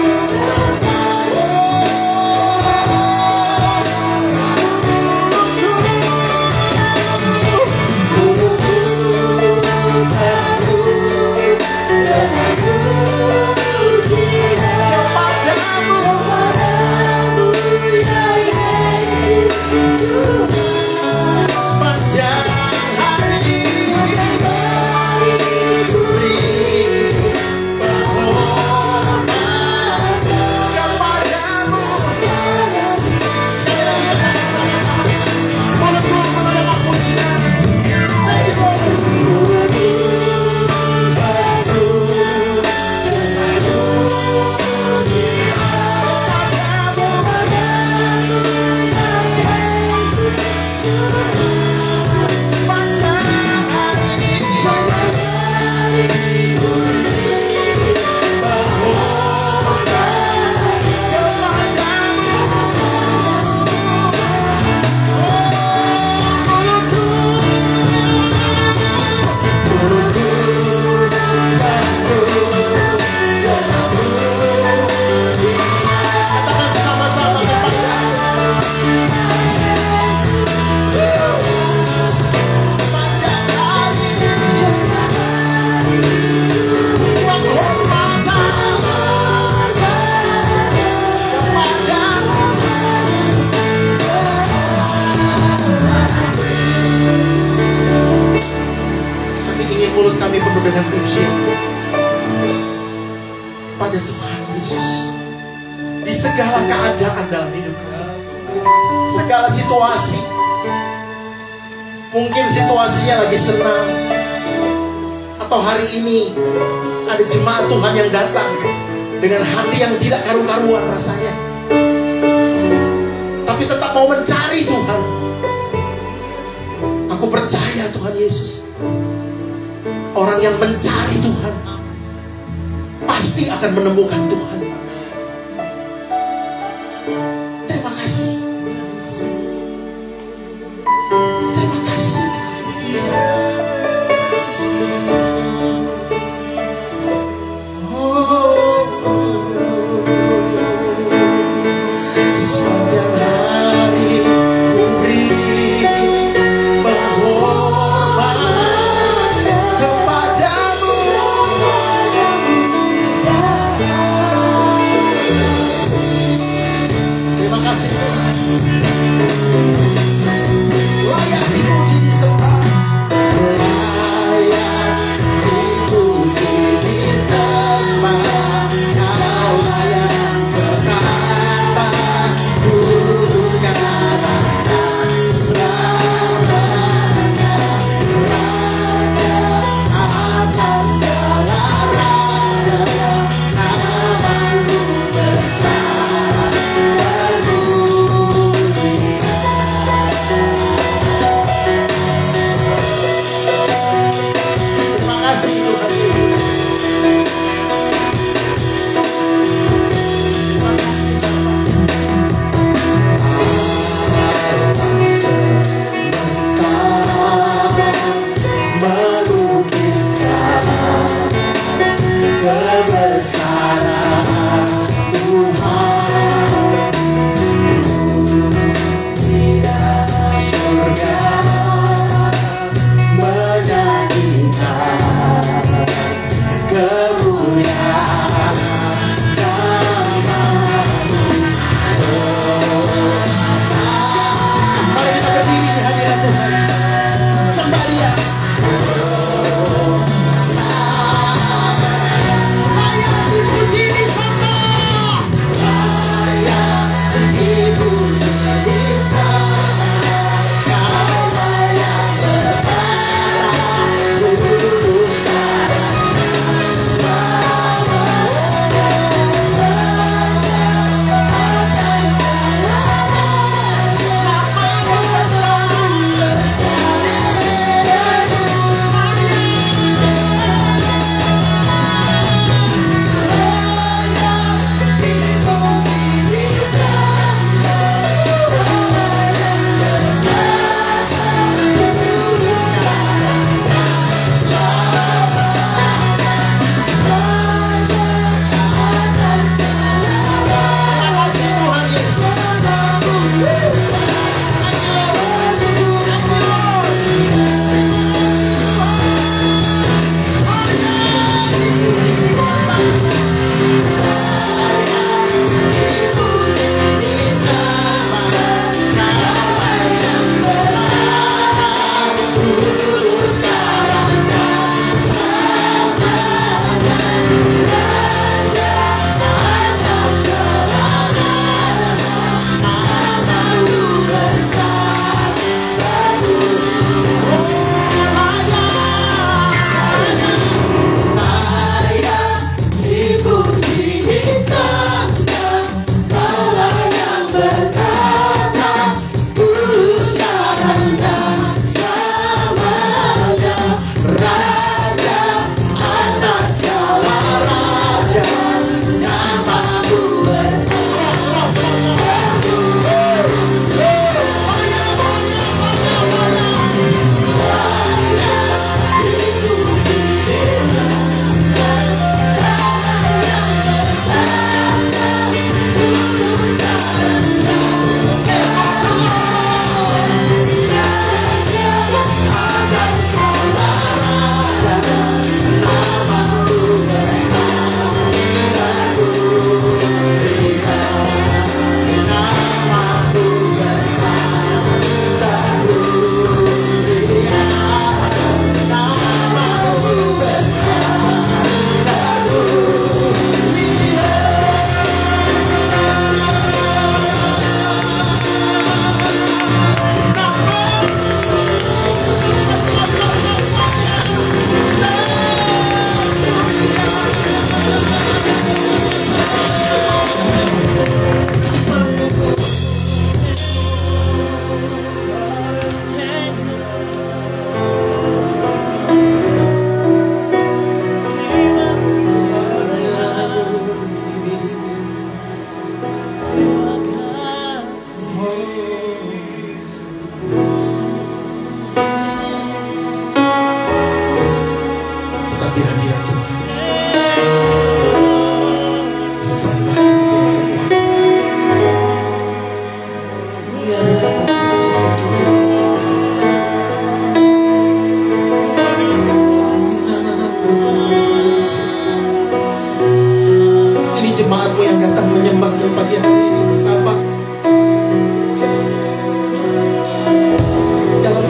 Mulut kami penuh dengan pujian kepada Tuhan Yesus di segala keadaan dalam hidup kami, segala situasi. Mungkin situasinya lagi senang, atau hari ini ada jemaat Tuhan yang datang dengan hati yang tidak karu-karuan rasanya, tapi tetap mau mencari Tuhan. Aku percaya Tuhan Yesus, orang yang mencari Tuhan pasti akan menemukan Tuhan. Terima kasih. Terima kasih sepanjang hari ku beri terima kasih Tuhan.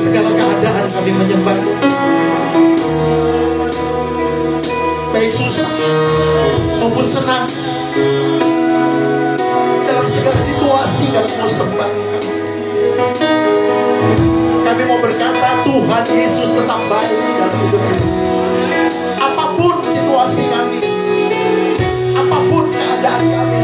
segala keadaan kami menyembah. Baik susah maupun senang, dalam segala situasi kami mau sembah Kami. Kami mau berkata Tuhan Yesus tetap baik dalam hidup kami. Apapun situasi kami, apapun keadaan kami,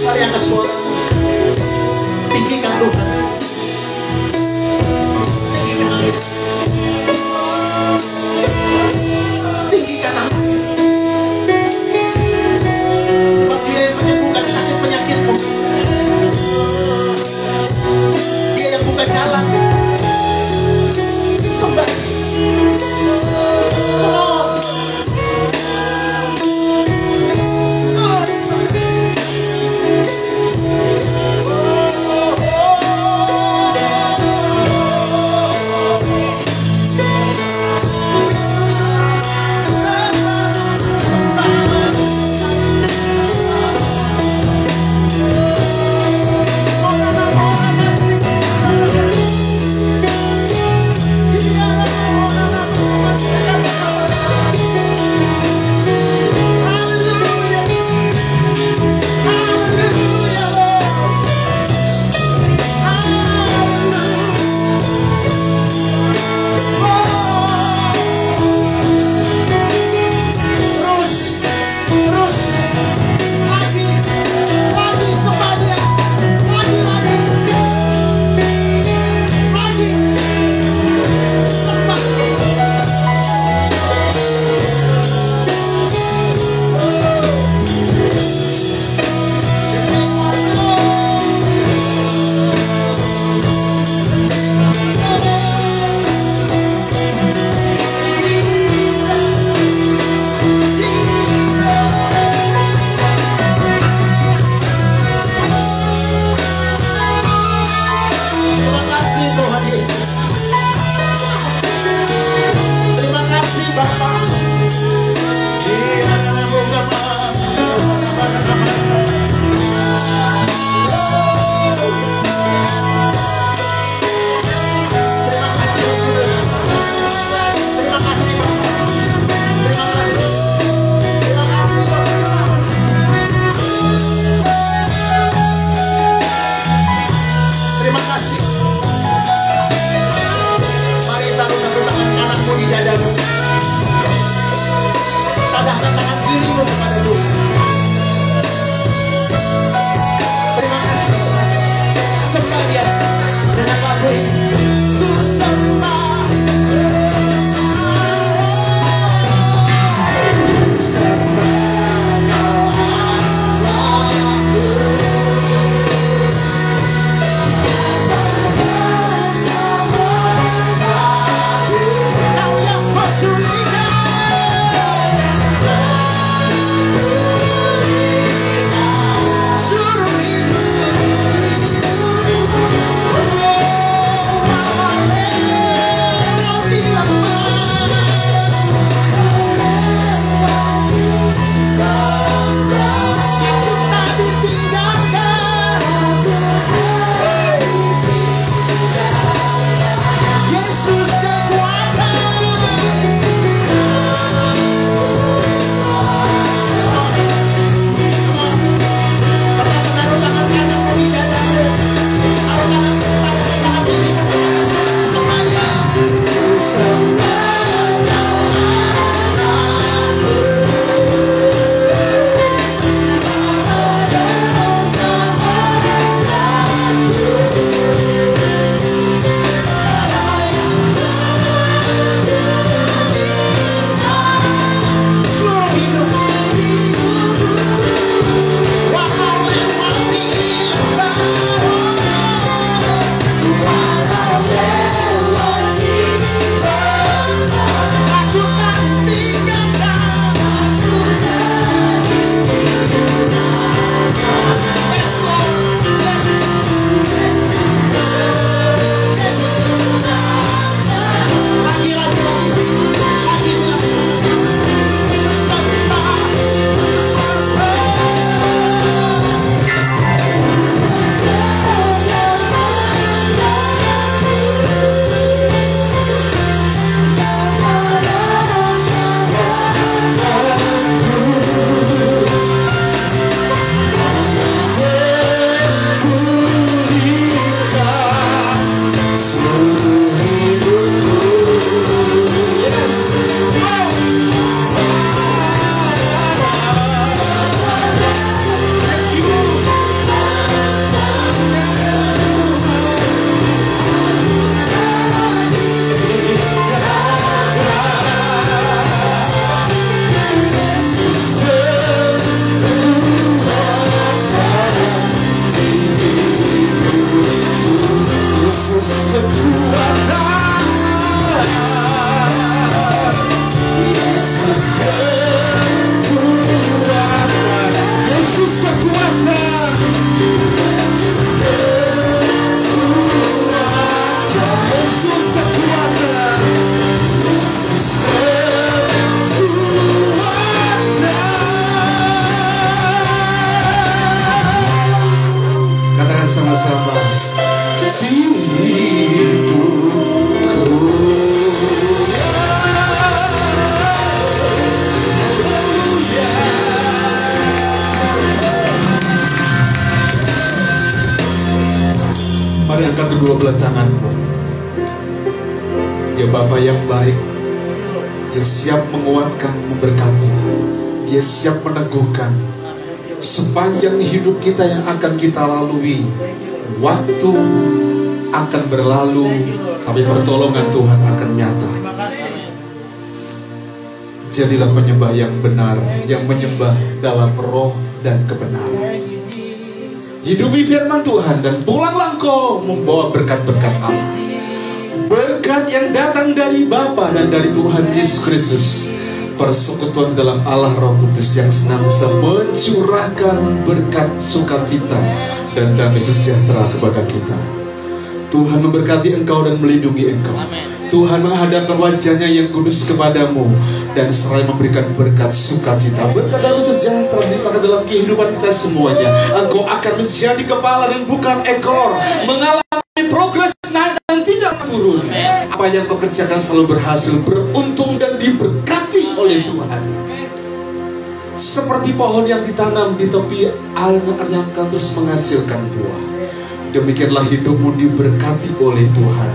mari angkat suara, tinggikan Tuhan. Tinggikan Dia. kedua belah tanganmu. Dia Bapa yang baik. Dia siap menguatkan, memberkati. Dia siap meneguhkan. Sepanjang hidup kita yang akan kita lalui, waktu akan berlalu, tapi pertolongan Tuhan akan nyata. Jadilah penyembah yang benar, yang menyembah dalam roh dan kebenaran. Hidupi firman Tuhan dan pulanglah engkau membawa berkat-berkat Allah. Berkat yang datang dari Bapa dan dari Tuhan Yesus Kristus. Persekutuan dalam Allah Roh Kudus yang senantiasa mencurahkan berkat sukacita dan damai sejahtera kepada kita. Tuhan memberkati engkau dan melindungi engkau. Tuhan menghadapkan wajahnya yang kudus kepadamu dan seraya memberikan berkat sukacita, berkat damai sejahtera dipakai dalam kehidupan kita semuanya. Engkau akan menjadi kepala dan bukan ekor, mengalami progres naik dan tidak turun. Apa yang kau kerjakan selalu berhasil, beruntung dan diberkati oleh Tuhan. Seperti pohon yang ditanam di tepi air yang akan terus menghasilkan buah. Demikianlah hidupmu diberkati oleh Tuhan.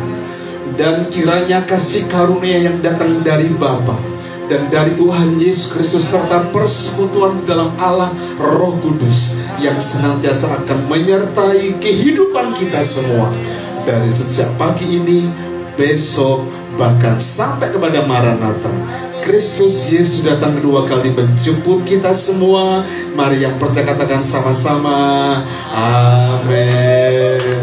Dan kiranya kasih karunia yang datang dari Bapa dan dari Tuhan Yesus Kristus serta persekutuan dalam Allah Roh Kudus yang senantiasa akan menyertai kehidupan kita semua dari sejak pagi ini, besok, bahkan sampai kepada Maranatha. Kristus Yesus datang kedua kali menjemput kita semua. Mari yang percaya katakan sama-sama, amin.